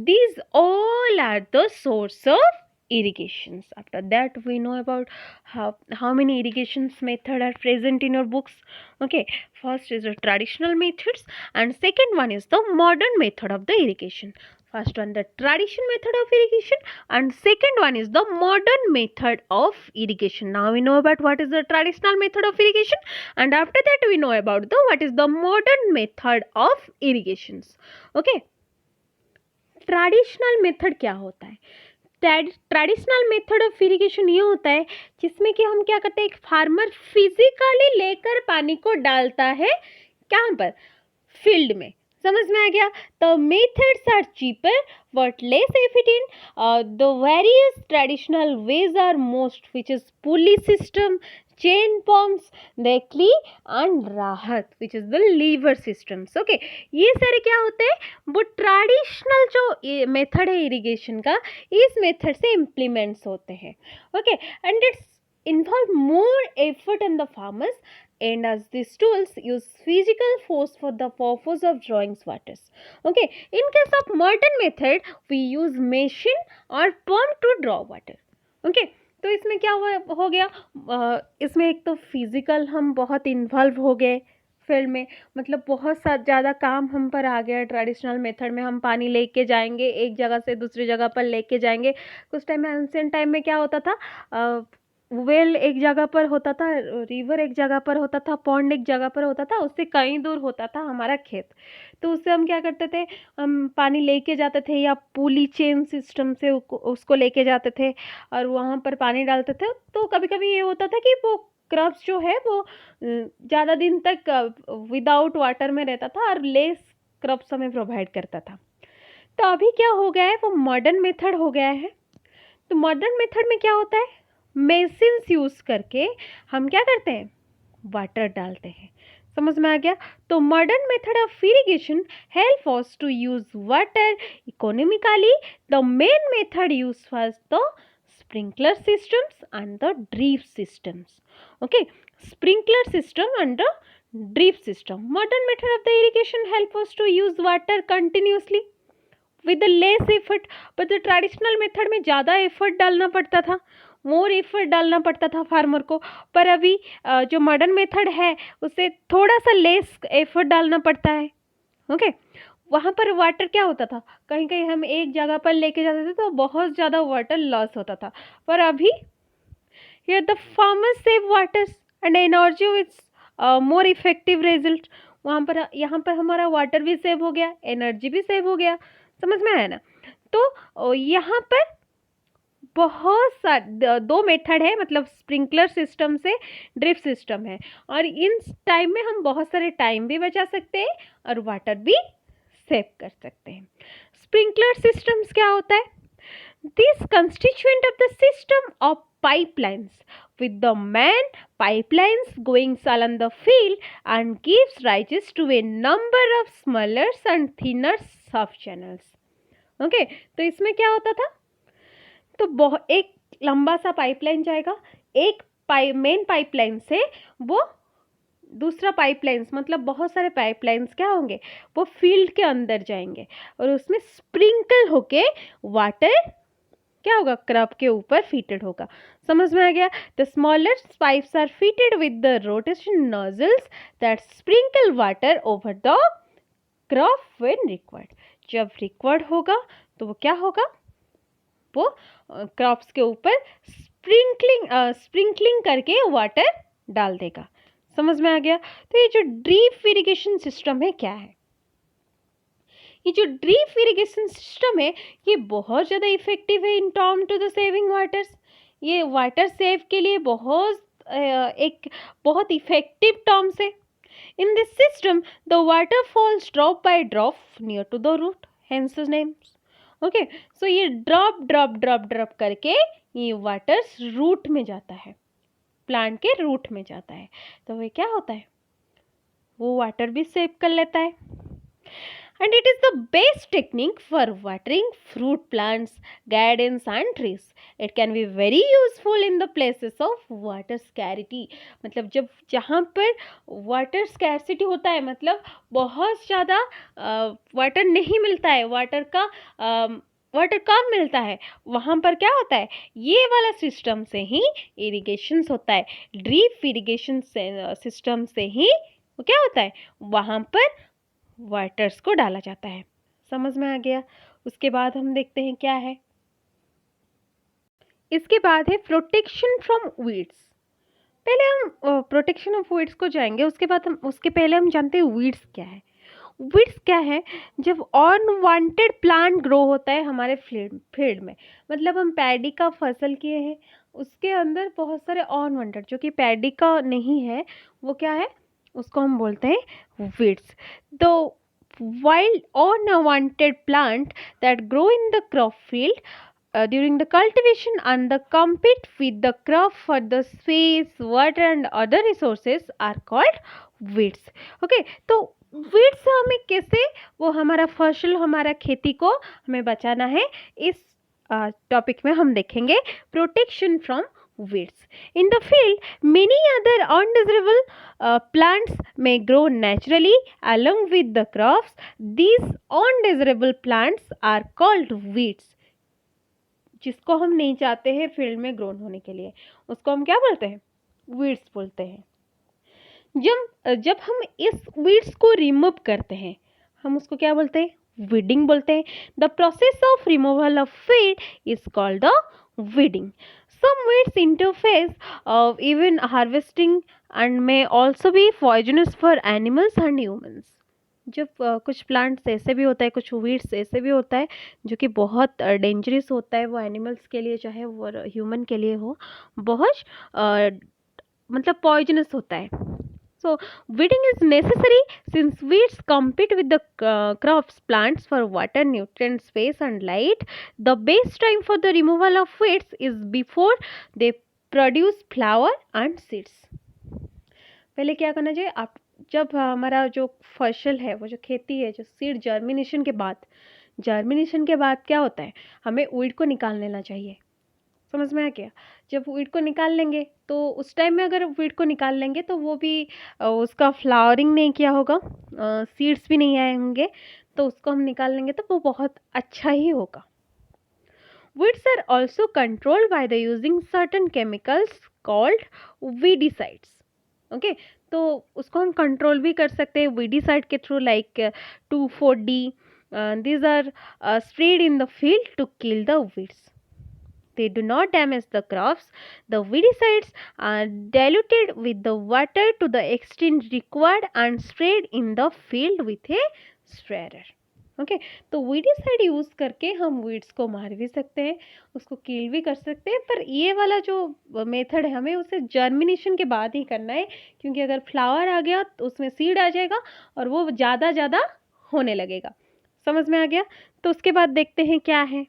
these all are the source of irrigations. After that we know about how many irrigations method are present in your books. Okay, first is the traditional methods and second one is the modern method of the irrigation. First one, the traditional method of irrigation, and second one is the modern method of irrigation. Now we know about what is the traditional method of irrigation, and after that we know about the what is the modern method of irrigations. Okay, traditional method क्या होता है? ट्रेडिशनल मेथड ऑफ इरिगेशन ये होता है जिसमें कि हम क्या करते हैं, एक फार्मर फिजिकली लेकर पानी को डालता है कहाँ पर, फील्ड में. समझ में आ गया? The methods are cheaper but less efficient. The various traditional ways are moat which is pulley system, chain pumps, नेकली and rahat which is the lever systems. Okay, ये सारे क्या होते हैं, वो ट्रेडिशनल जो मेथड है इरिगेशन का, इस मेथड से इम्प्लीमेंट्स होते हैं. Okay, and it's involve more effort on the farmers, and as these tools use physical force for the purpose of drawing waters. Okay, in case of modern method we use machine or pump to draw water. Okay, तो इसमें क्या हो गया, इसमें एक तो फिजिकल हम बहुत इन्वॉल्व हो गए फील्ड में, मतलब बहुत सा ज़्यादा काम हम पर आ गया. ट्रेडिशनल मेथड में हम पानी लेके जाएंगे, एक जगह से दूसरी जगह पर लेके जाएंगे. कुछ टाइम में, एंशिएंट टाइम में क्या होता था, वेल एक जगह पर होता था, रिवर एक जगह पर होता था, पॉन्ड एक जगह पर होता था, उससे कहीं दूर होता था हमारा खेत. तो उससे हम क्या करते थे, हम पानी लेके जाते थे या पुली चेन सिस्टम से उसको लेके जाते थे और वहाँ पर पानी डालते थे. तो कभी कभी ये होता था कि वो क्रॉप्स जो है वो ज़्यादा दिन तक विदाउट वाटर में रहता था और लेस क्रॉप्स हमें प्रोवाइड करता था. तो अभी क्या हो गया है, वो मॉडर्न मेथड हो गया है. तो मॉडर्न मेथड में क्या होता है, मेसिन्स यूज़ करके हम क्या करते हैं, वाटर डालते हैं. समझ में आ गया? तो modern method of irrigation help us to use water economically. The main method use for the sprinkler systems and the drip systems. Okay, sprinkler system and the drip system. Modern method of the irrigation help us to use water continuously with the less effort, but the traditional method में ज़्यादा effort डालना पड़ता था, मोर एफर्ट डालना पड़ता था फार्मर को. पर अभी जो मॉडर्न मेथड है उससे थोड़ा सा लेस एफर्ट डालना पड़ता है. ओके, वहाँ पर वाटर क्या होता था, कहीं कहीं हम एक जगह पर लेके जाते थे तो बहुत ज़्यादा वाटर लॉस होता था. पर अभी here the farmers save waters and energy with more effective result. वहाँ पर यहाँ पर हमारा वाटर भी सेव हो गया, एनर्जी भी सेव हो गया. समझ में आया ना? तो यहाँ पर बहुत सा दो मेथड है, मतलब स्प्रिंकलर सिस्टम से ड्रिप सिस्टम है, और इन टाइम में हम बहुत सारे टाइम भी बचा सकते हैं और वाटर भी सेव कर सकते हैं. स्प्रिंकलर सिस्टम्स क्या होता है, this constituent of the system of pipelines with the main pipelines going along the field and gives rise to a number of smaller and thinner sub channels. Okay, तो इसमें क्या होता था, तो एक लंबा सा पाइपलाइन जाएगा, एक मेन पाइपलाइन से वो दूसरा पाइपलाइंस, मतलब बहुत सारे पाइपलाइंस क्या होंगे, वो फील्ड के अंदर जाएंगे और उसमें स्प्रिंकल होके वाटर क्या होगा, क्रॉप के ऊपर फीटेड होगा. समझ में आ गया? The smaller pipes are fitted with the rotation nozzles that sprinkle water over the crop when required. जब रिक्वायर्ड होगा तो वो क्या होगा, वो क्रॉप्स के ऊपर स्प्रिंकलिंग करके वाटर डाल देगा. समझ में आ गया? तो ये जो ड्रिप इरिगेशन सिस्टम है क्या है, ये जो ड्रिप इरिगेशन सिस्टम है ये बहुत ज़्यादा इफेक्टिव है in term to the saving waters. ये वाटर सेव के लिए एक बहुत इफेक्टिव टर्म्स है. In this system the water falls drop by drop near to the root, hence the names. Okay, so ये ड्रॉप ड्रॉप ड्रॉप ड्रॉप करके ये वाटर रूट में जाता है, प्लांट के रूट में जाता है. तो वो क्या होता है, वो वाटर भी सेव कर लेता है. And it is the best technique for watering fruit plants, gardens and trees. It can be very useful in the places of water scarcity. मतलब जब जहाँ पर water scarcity होता है, मतलब बहुत ज़्यादा वाटर नहीं मिलता है, वाटर का वाटर कब मिलता है, वहाँ पर क्या होता है, ये वाला सिस्टम से ही इरिगेशन होता है, ड्रिप इरिगेशन सिस्टम से ही वो क्या होता है, वहाँ पर वाटर्स को डाला जाता है। समझ में आ गया। उसके बाद हम देखते हैं क्या है, इसके बाद है प्रोटेक्शन फ्रॉम वीड्स। पहले हम प्रोटेक्शन ऑफ वीड्स को जाएंगे, उसके बाद हम उसके पहले हम जानते हैं वीड्स क्या है। वीड्स क्या है, जब अनवांटेड प्लांट ग्रो होता है हमारे फील्ड में, मतलब हम पैडी का फसल किए हैं, उसके अंदर बहुत सारे अनवांटेड जो कि पैडी का नहीं है, वो क्या है, उसको हम बोलते हैं वीड्स। तो wild unwanted plant that grow in the crop field during the cultivation and the compete with the crop for the space, water and other resources are called weeds. Okay, तो weeds से हमें कैसे वो हमारा फसल, हमारा खेती को हमें बचाना है, इस टॉपिक में हम देखेंगे protection from weeds. In the field, many other undesirable plants may grow naturally along with the crops. These undesirable plants are called weeds. जिसको हम नहीं चाहते हैं फील्ड में ग्रोन होने के लिए, उसको हम क्या बोलते हैं, वीड्स बोलते हैं। जब हम इस वीड्स को रिमूव करते हैं, हम उसको क्या बोलते हैं, वीडिंग बोलते हैं। The process of removal of weed is called the weeding. Some weeds interface even harvesting and may also be poisonous for animals and humans. जब कुछ प्लांट्स ऐसे भी होता है, कुछ वीड्स ऐसे भी होता है जो कि बहुत डेंजरस होता है, वो एनिमल्स के लिए चाहे वो ह्यूमन के लिए हो, बहुत मतलब पॉइजनस होता है। So weeding is necessary since weeds compete with the crops plants for water, nutrient, space and light. The best time for the removal of weeds is before they produce flower and seeds. पहले क्या करना चाहिए, आप जब हमारा जो फसल है, वो जो खेती है, जो सीड जर्मिनेशन के बाद क्या होता है, हमें वीड को निकाल लेना चाहिए। समझ में आ गया। जब वीड को निकाल लेंगे तो उस टाइम में अगर वीड को निकाल लेंगे तो वो भी उसका फ्लावरिंग नहीं किया होगा, सीड्स भी नहीं आए होंगे, तो उसको हम निकाल लेंगे तो वो बहुत अच्छा ही होगा। Weeds are also controlled by the using certain chemicals called weedicides. Okay, तो उसको हम कंट्रोल भी कर सकते हैं वीडिसाइड के through, like 2,4-D। These are spread in the field to kill the weeds. They do not damage the crops. The weedicides are diluted with the water to the extent required and sprayed in the field with a sprayer. Okay, तो वीडिसाइड यूज़ करके हम वीड्स को मार भी सकते हैं, उसको किल भी कर सकते हैं, पर ये वाला जो मेथड है हमें उसे जर्मिनेशन के बाद ही करना है, क्योंकि अगर फ्लावर आ गया तो उसमें सीड आ जाएगा और वो ज़्यादा होने लगेगा। समझ में आ गया। तो उसके बाद देखते हैं क्या है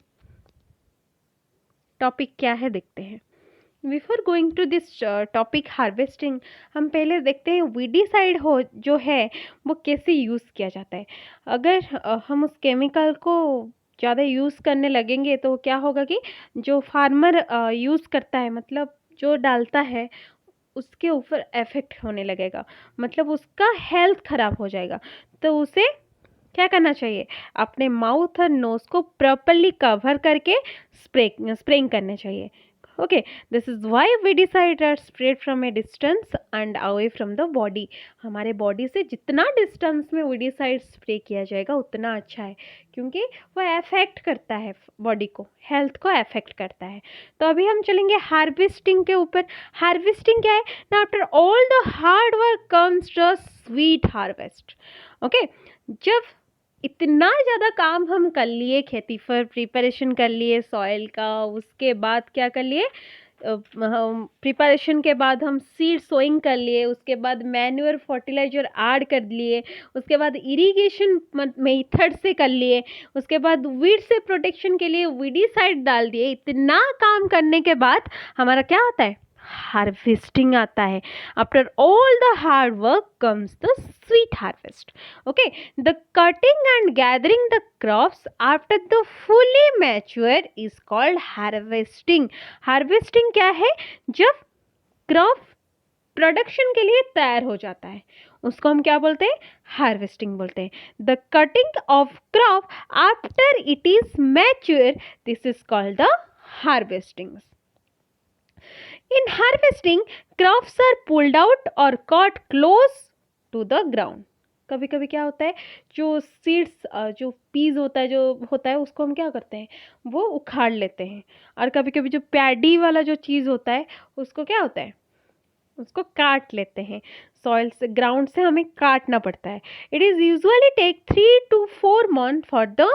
टॉपिक, क्या है देखते हैं। Before going to this topic harvesting, हम पहले देखते हैं वीडिसाइड हो जो है वो कैसे यूज़ किया जाता है। अगर हम उस केमिकल को ज़्यादा यूज़ करने लगेंगे तो क्या होगा कि जो फार्मर यूज़ करता है, मतलब जो डालता है, उसके ऊपर इफेक्ट होने लगेगा, मतलब उसका हेल्थ ख़राब हो जाएगा। तो उसे क्या करना चाहिए, अपने माउथ और नोज को प्रॉपरली कवर करके स्प्रेइंग करने चाहिए। Okay, this is why weedicide are spread from a distance and away from the body. हमारे बॉडी से जितना डिस्टेंस में वीडिसाइड स्प्रे किया जाएगा उतना अच्छा है, क्योंकि वो अफेक्ट करता है बॉडी को, हेल्थ को अफेक्ट करता है। तो अभी हम चलेंगे हार्वेस्टिंग के ऊपर। हार्वेस्टिंग क्या है ना, after all the hard work comes the sweet harvest. Okay, जब इतना ज़्यादा काम हम कर लिए, खेती पर प्रिपरेशन कर लिए सॉइल का, उसके बाद क्या कर लिए, प्रिपरेशन के बाद हम सीड सोइंग कर लिए, उसके बाद मैन्यूअर फर्टिलाइजर ऐड कर लिए, उसके बाद इरिगेशन मेथड से कर लिए, उसके बाद वीड से प्रोटेक्शन के लिए वीडिसाइड डाल दिए। इतना काम करने के बाद हमारा क्या आता है, हार्वेस्टिंग आता है। After all the hard work comes the sweet harvest. Okay, the cutting and gathering the crops after the fully mature is called harvesting. Harvesting क्या है, जब क्रॉप प्रोडक्शन के लिए तैयार हो जाता है, उसको हम क्या बोलते हैं? हार्वेस्टिंग बोलते हैं. The cutting of crop after it is mature, this is called the harvesting. In harvesting, crops are pulled out or cut close to the ground. कभी कभी क्या होता है, जो सीड्स, जो पीज होता है, जो होता है उसको हम क्या करते हैं, वो उखाड़ लेते हैं. और कभी कभी जो पैडी वाला जो चीज़ होता है उसको क्या होता है, उसको काट लेते हैं. सॉइल से, ग्राउंड से हमें काटना पड़ता है. It is usually take 3 to 4 months for the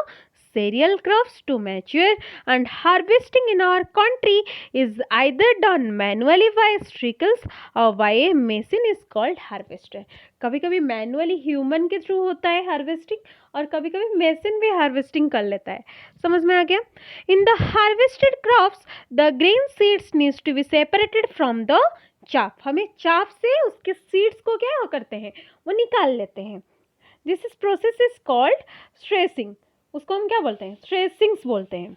cereal crops to mature, and harvesting in our country is either done manually by trickles or by a machine is called harvester. कभी कभी मैनुअली ह्यूमन के थ्रू होता है हार्वेस्टिंग, और कभी कभी मशीन भी हार्वेस्टिंग कर लेता है. समझ में आ गया? In the harvested crops the grain seeds needs to be separated from the chaff. हमें चाफ से उसके सीड्स को क्या करते हैं, वो निकाल लेते हैं. This is process is called stressing. उसको हम क्या बोलते हैं? स्ट्रेसिंग्स बोलते हैं.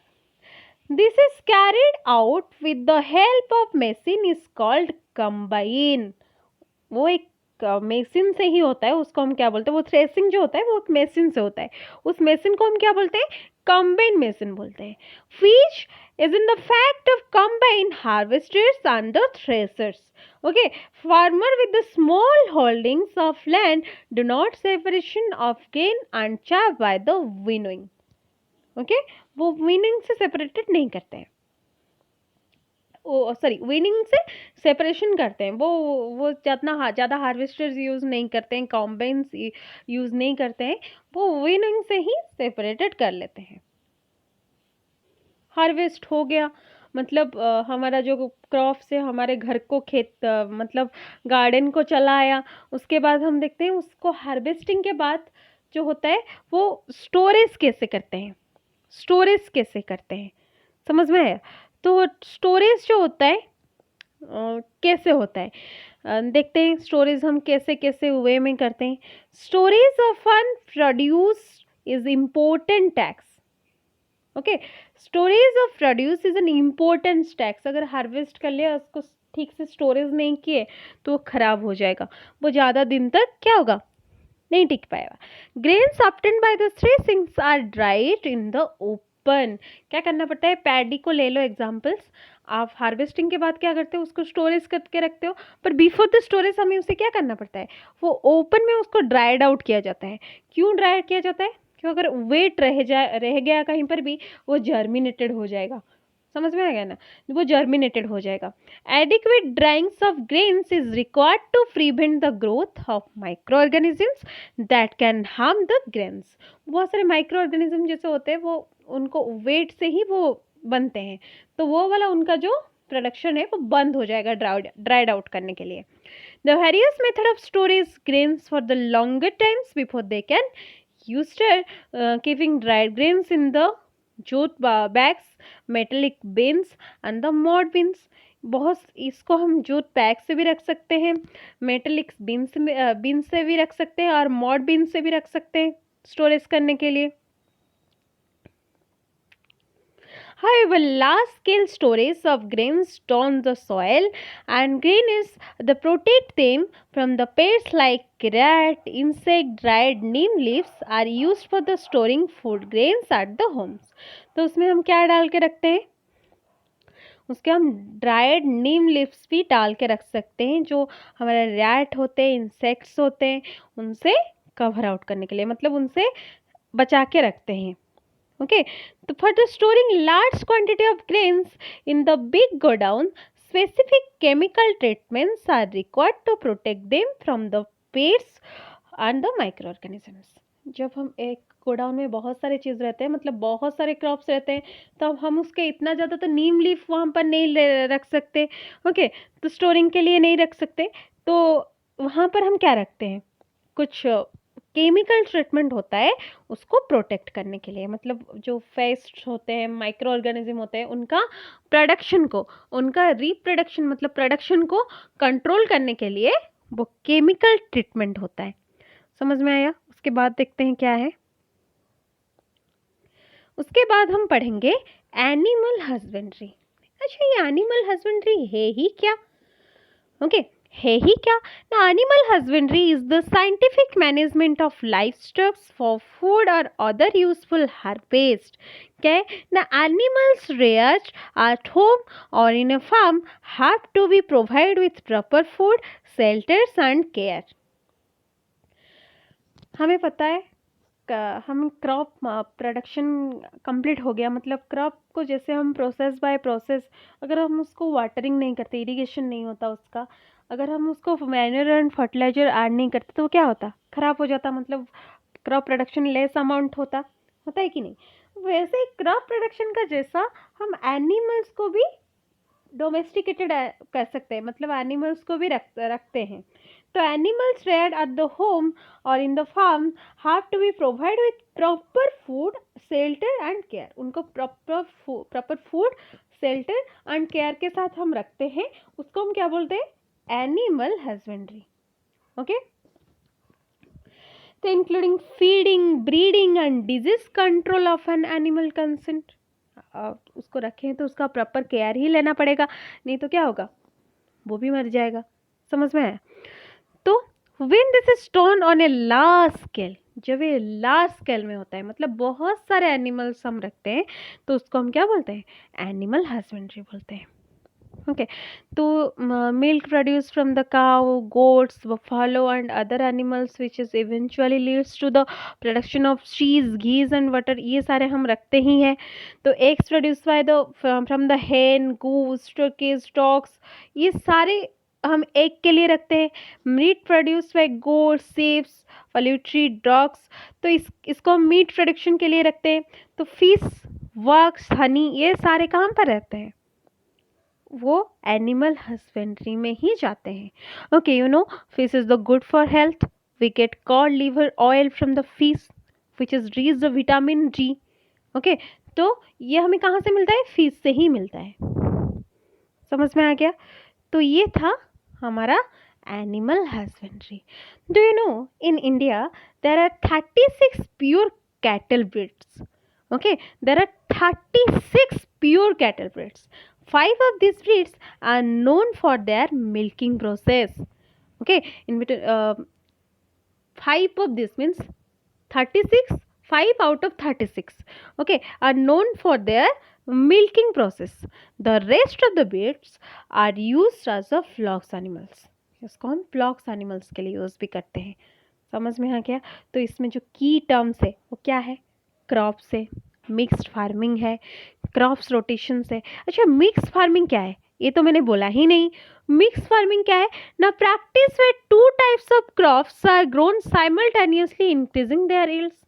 This is carried out with the help of machine is called combine. वो एक मशीन से ही होता है, उसको हम क्या बोलते हैं? वो थ्रेसिंग जो होता है वो एक मशीन से होता है. उस मशीन को हम क्या बोलते हैं? कंबाइन मशीन बोलते हैं. Fish is in the fact of combine harvesters and the threshers. Okay, farmer with the small holdings of land do not separation of grain and chaff by the winnowing. Okay, वो winnowing से separated नहीं करते हैं, ओ सॉरी विनिंग से सेपरेशन करते हैं. वो ज़्यादा हार्वेस्टर्स यूज़ नहीं करते हैं, कॉम्बाइंस यूज़ नहीं करते हैं, वो विनिंग से ही सेपरेटेड कर लेते हैं. हार्वेस्ट हो गया मतलब हमारा जो क्रॉप से हमारे घर को खेत मतलब गार्डन को चला आया. उसके बाद हम देखते हैं उसको हार्वेस्टिंग के बाद जो होता है वो स्टोरेज कैसे करते हैं. स्टोरेज कैसे करते हैं, समझ में आया? तो स्टोरेज जो होता है कैसे होता है, देखते हैं स्टोरेज हम कैसे कैसे वे में करते हैं. Storage of an produce is important tax. Okay, storage of produce is an important tax. अगर हार्वेस्ट कर लिया, उसको ठीक से स्टोरेज नहीं किए तो वो खराब हो जाएगा, वो ज़्यादा दिन तक क्या होगा, नहीं टिक पाएगा. Grains obtained by the threshings are dried in the open. क्या करना पड़ता है? पैडी को ले लो एग्जांपल्स. आप हार्वेस्टिंग के बाद क्या करते हो, उसको स्टोरेज करके रखते हो, पर बिफोर द स्टोरेज हमें उसे क्या करना पड़ता है, वो ओपन में उसको ड्राइड आउट किया जाता है. क्यों ड्राइड किया जाता है? क्यों? अगर वेट रह गया कहीं पर भी, वो जर्मिनेटेड हो जाएगा. समझ में आ गया ना? वो जर्मिनेटेड हो जाएगा. Adequate dryings of grains is required to prevent the growth of microorganisms that can harm the grains. बहुत सारे माइक्रो ऑर्गेनिज्म जैसे होते हैं, वो उनको वेट से ही वो बनते हैं, तो वो वाला उनका जो प्रोडक्शन है वो बंद हो जाएगा ड्राइड आउट करने के लिए. The various method of storage grains for the longer times before they can used keeping dried grains in the jute bags, metallic bins and the mud bins. बहुत इसको हम जूट बैग से भी रख सकते हैं, मेटेलिक बिन से भी रख सकते हैं, और मॉड बिन से भी रख सकते हैं स्टोरेज करने के लिए. However, large-scale storage of grains on the soil and grain is the protect them from the pests like rat, insect, dried neem leaves are used for the storing food grains at the homes. तो उसमें हम क्या डाल के रखते हैं, उसके हम ड्राइड नीम लिव्स भी डाल के रख सकते हैं, जो हमारे रैट होते हैं, इंसेक्ट्स होते हैं, उनसे कवर आउट करने के लिए, मतलब उनसे बचा के रखते हैं. Okay, so for the storing large quantity of grains in the big godown, specific chemical treatments are required to protect them from the pests and the microorganisms. जब हम एक गोडाउन में बहुत सारे चीज़ रहते हैं, मतलब बहुत सारे क्रॉप्स रहते हैं, तो अब हम उसके इतना ज़्यादा तो नीम लीफ वहाँ पर नहीं रख सकते. ओके, तो स्टोरिंग के लिए नहीं रख सकते, तो वहाँ पर हम क्या रखते हैं, कुछ केमिकल ट्रीटमेंट होता है उसको प्रोटेक्ट करने के लिए. मतलब जो पेस्ट होते हैं, माइक्रो ऑर्गेनिज्म होते हैं, उनका प्रोडक्शन को, उनका रिप्रोडक्शन मतलब प्रोडक्शन को कंट्रोल करने के लिए वो केमिकल ट्रीटमेंट होता है. समझ में आया? उसके बाद देखते हैं क्या है. उसके बाद हम पढ़ेंगे एनिमल हस्बेंड्री. अच्छा, ये एनिमल हस्बेंड्री है ही क्या? ओके, है ही क्या? The animal husbandry is the scientific management of livestock for food or other useful harvest. Okay? The animals reared at home or in a farm have to be provided with proper food, shelters and care. हमें पता है हम क्रॉप प्रोडक्शन कंप्लीट हो गया, मतलब क्रॉप को जैसे हम प्रोसेस बाय प्रोसेस, अगर हम उसको वाटरिंग नहीं करते, इरिगेशन नहीं होता उसका, अगर हम उसको मैन्योर एंड फर्टिलाइजर ऐड नहीं करते तो क्या होता? खराब हो जाता, मतलब क्रॉप प्रोडक्शन लेस अमाउंट होता है कि नहीं? वैसे ही क्रॉप प्रोडक्शन का जैसा हम एनिमल्स को भी डोमेस्टिकेटेड कर सकते हैं, मतलब एनिमल्स को भी रखते हैं। तो animals reared at the home और in the farm have to be provide with proper food, shelter and care. उनको proper food, shelter and care के साथ हम रखते हैं, उसको हम क्या बोलते हैं? Animal husbandry. ओके, तो including feeding, breeding and disease control of an animal consent. उसको रखें तो उसका प्रॉपर केयर ही लेना पड़ेगा, नहीं तो क्या होगा? वो भी मर जाएगा। समझ में आया? तो when this is done on a large scale, जब ये लार्ज स्केल में होता है, मतलब बहुत सारे एनिमल्स हम रखते हैं, तो उसको हम क्या बोलते हैं? एनिमल हस्बेंड्री बोलते हैं। ओके, तो milk produce from the cow, goats, buffalo and other animals which is eventually leads to the production of cheese, ghees and butter, ये सारे हम रखते ही हैं। तो eggs produce by the from the hen, goose, turkeys, dogs, ये सारे हम एग के लिए रखते हैं। Meat produce by goat, sheeps, poultry, dogs, तो इसको हम मीट प्रोडक्शन के लिए रखते हैं। तो फिश, वर्क्स, हनी, ये सारे कहाँ पर रहते हैं? वो एनिमल हस्बेंड्री में ही जाते हैं। Okay, you know fish is the good for health. We get cod liver oil from the fish which is rich the vitamin D. Okay, तो ये हमें कहाँ से मिलता है? फिश से ही मिलता है। समझ में आ गया? तो ये था हमारा animal husbandry. Do you know in India there are 36 pure cattle breeds. Okay, there are 36 pure cattle breeds. 5 of these breeds are known for their milking process. Okay, in between 5 of this means 36, 5 out of 36, okay, are known for their milking process. The rest of the breeds are used as a flocks animals. इसको हम फ्लॉक्स एनिमल्स के लिए यूज़ भी करते हैं। समझ में आ गया? तो इसमें जो की टर्म्स है वो क्या है? क्रॉप्स है, मिक्स्ड फार्मिंग है, क्रॉप्स रोटेशन है। अच्छा, मिक्स फार्मिंग क्या है? ये तो मैंने बोला ही नहीं। मिक्स फार्मिंग क्या है? ना practice where 2 types of crops are grown simultaneously increasing their yields.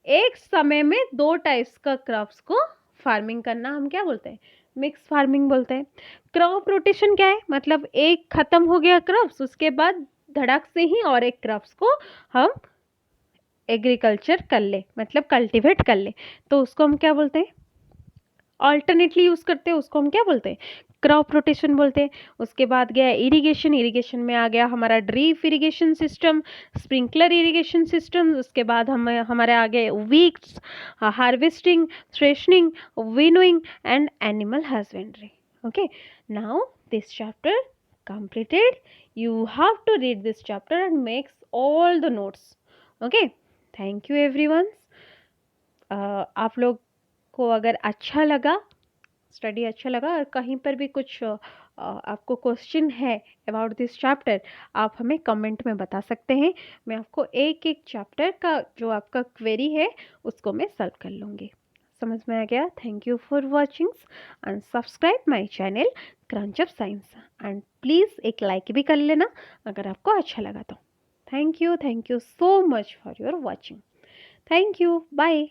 एक समय में 2 टाइप्स का क्रॉप्स को फार्मिंग करना हम क्या बोलते हैं? मिक्स फार्मिंग बोलते हैं। क्रॉप रोटेशन क्या है? मतलब एक खत्म हो गया क्रॉप्स, उसके बाद धड़क से ही और एक क्रॉप्स को हम एग्रीकल्चर कर ले, मतलब कल्टीवेट कर ले, तो उसको हम क्या बोलते हैं? ऑल्टरनेटली यूज़ करते हैं, उसको हम क्या बोलते हैं? क्रॉप रोटेशन बोलते हैं। उसके बाद गया इरिगेशन। इरिगेशन में आ गया हमारा drip irrigation system, sprinkler irrigation system. उसके बाद हमारे आ गए weeds, harvesting, threshing, winnowing and animal husbandry. Okay, now this chapter completed. You have to read this chapter and makes all the notes. Okay, thank you everyone. आप लोग को अगर अच्छा लगा, स्टडी अच्छा लगा और कहीं पर भी कुछ आपको क्वेश्चन है अबाउट दिस चैप्टर, आप हमें कमेंट में बता सकते हैं। मैं आपको एक एक चैप्टर का जो आपका क्वेरी है उसको मैं सॉल्व कर लूँगी। समझ में आ गया? Thank you for watching and subscribe my channel crunch of science, and please एक लाइक भी कर लेना अगर आपको अच्छा लगा तो। Thank you so much for your watching. Thank you, bye.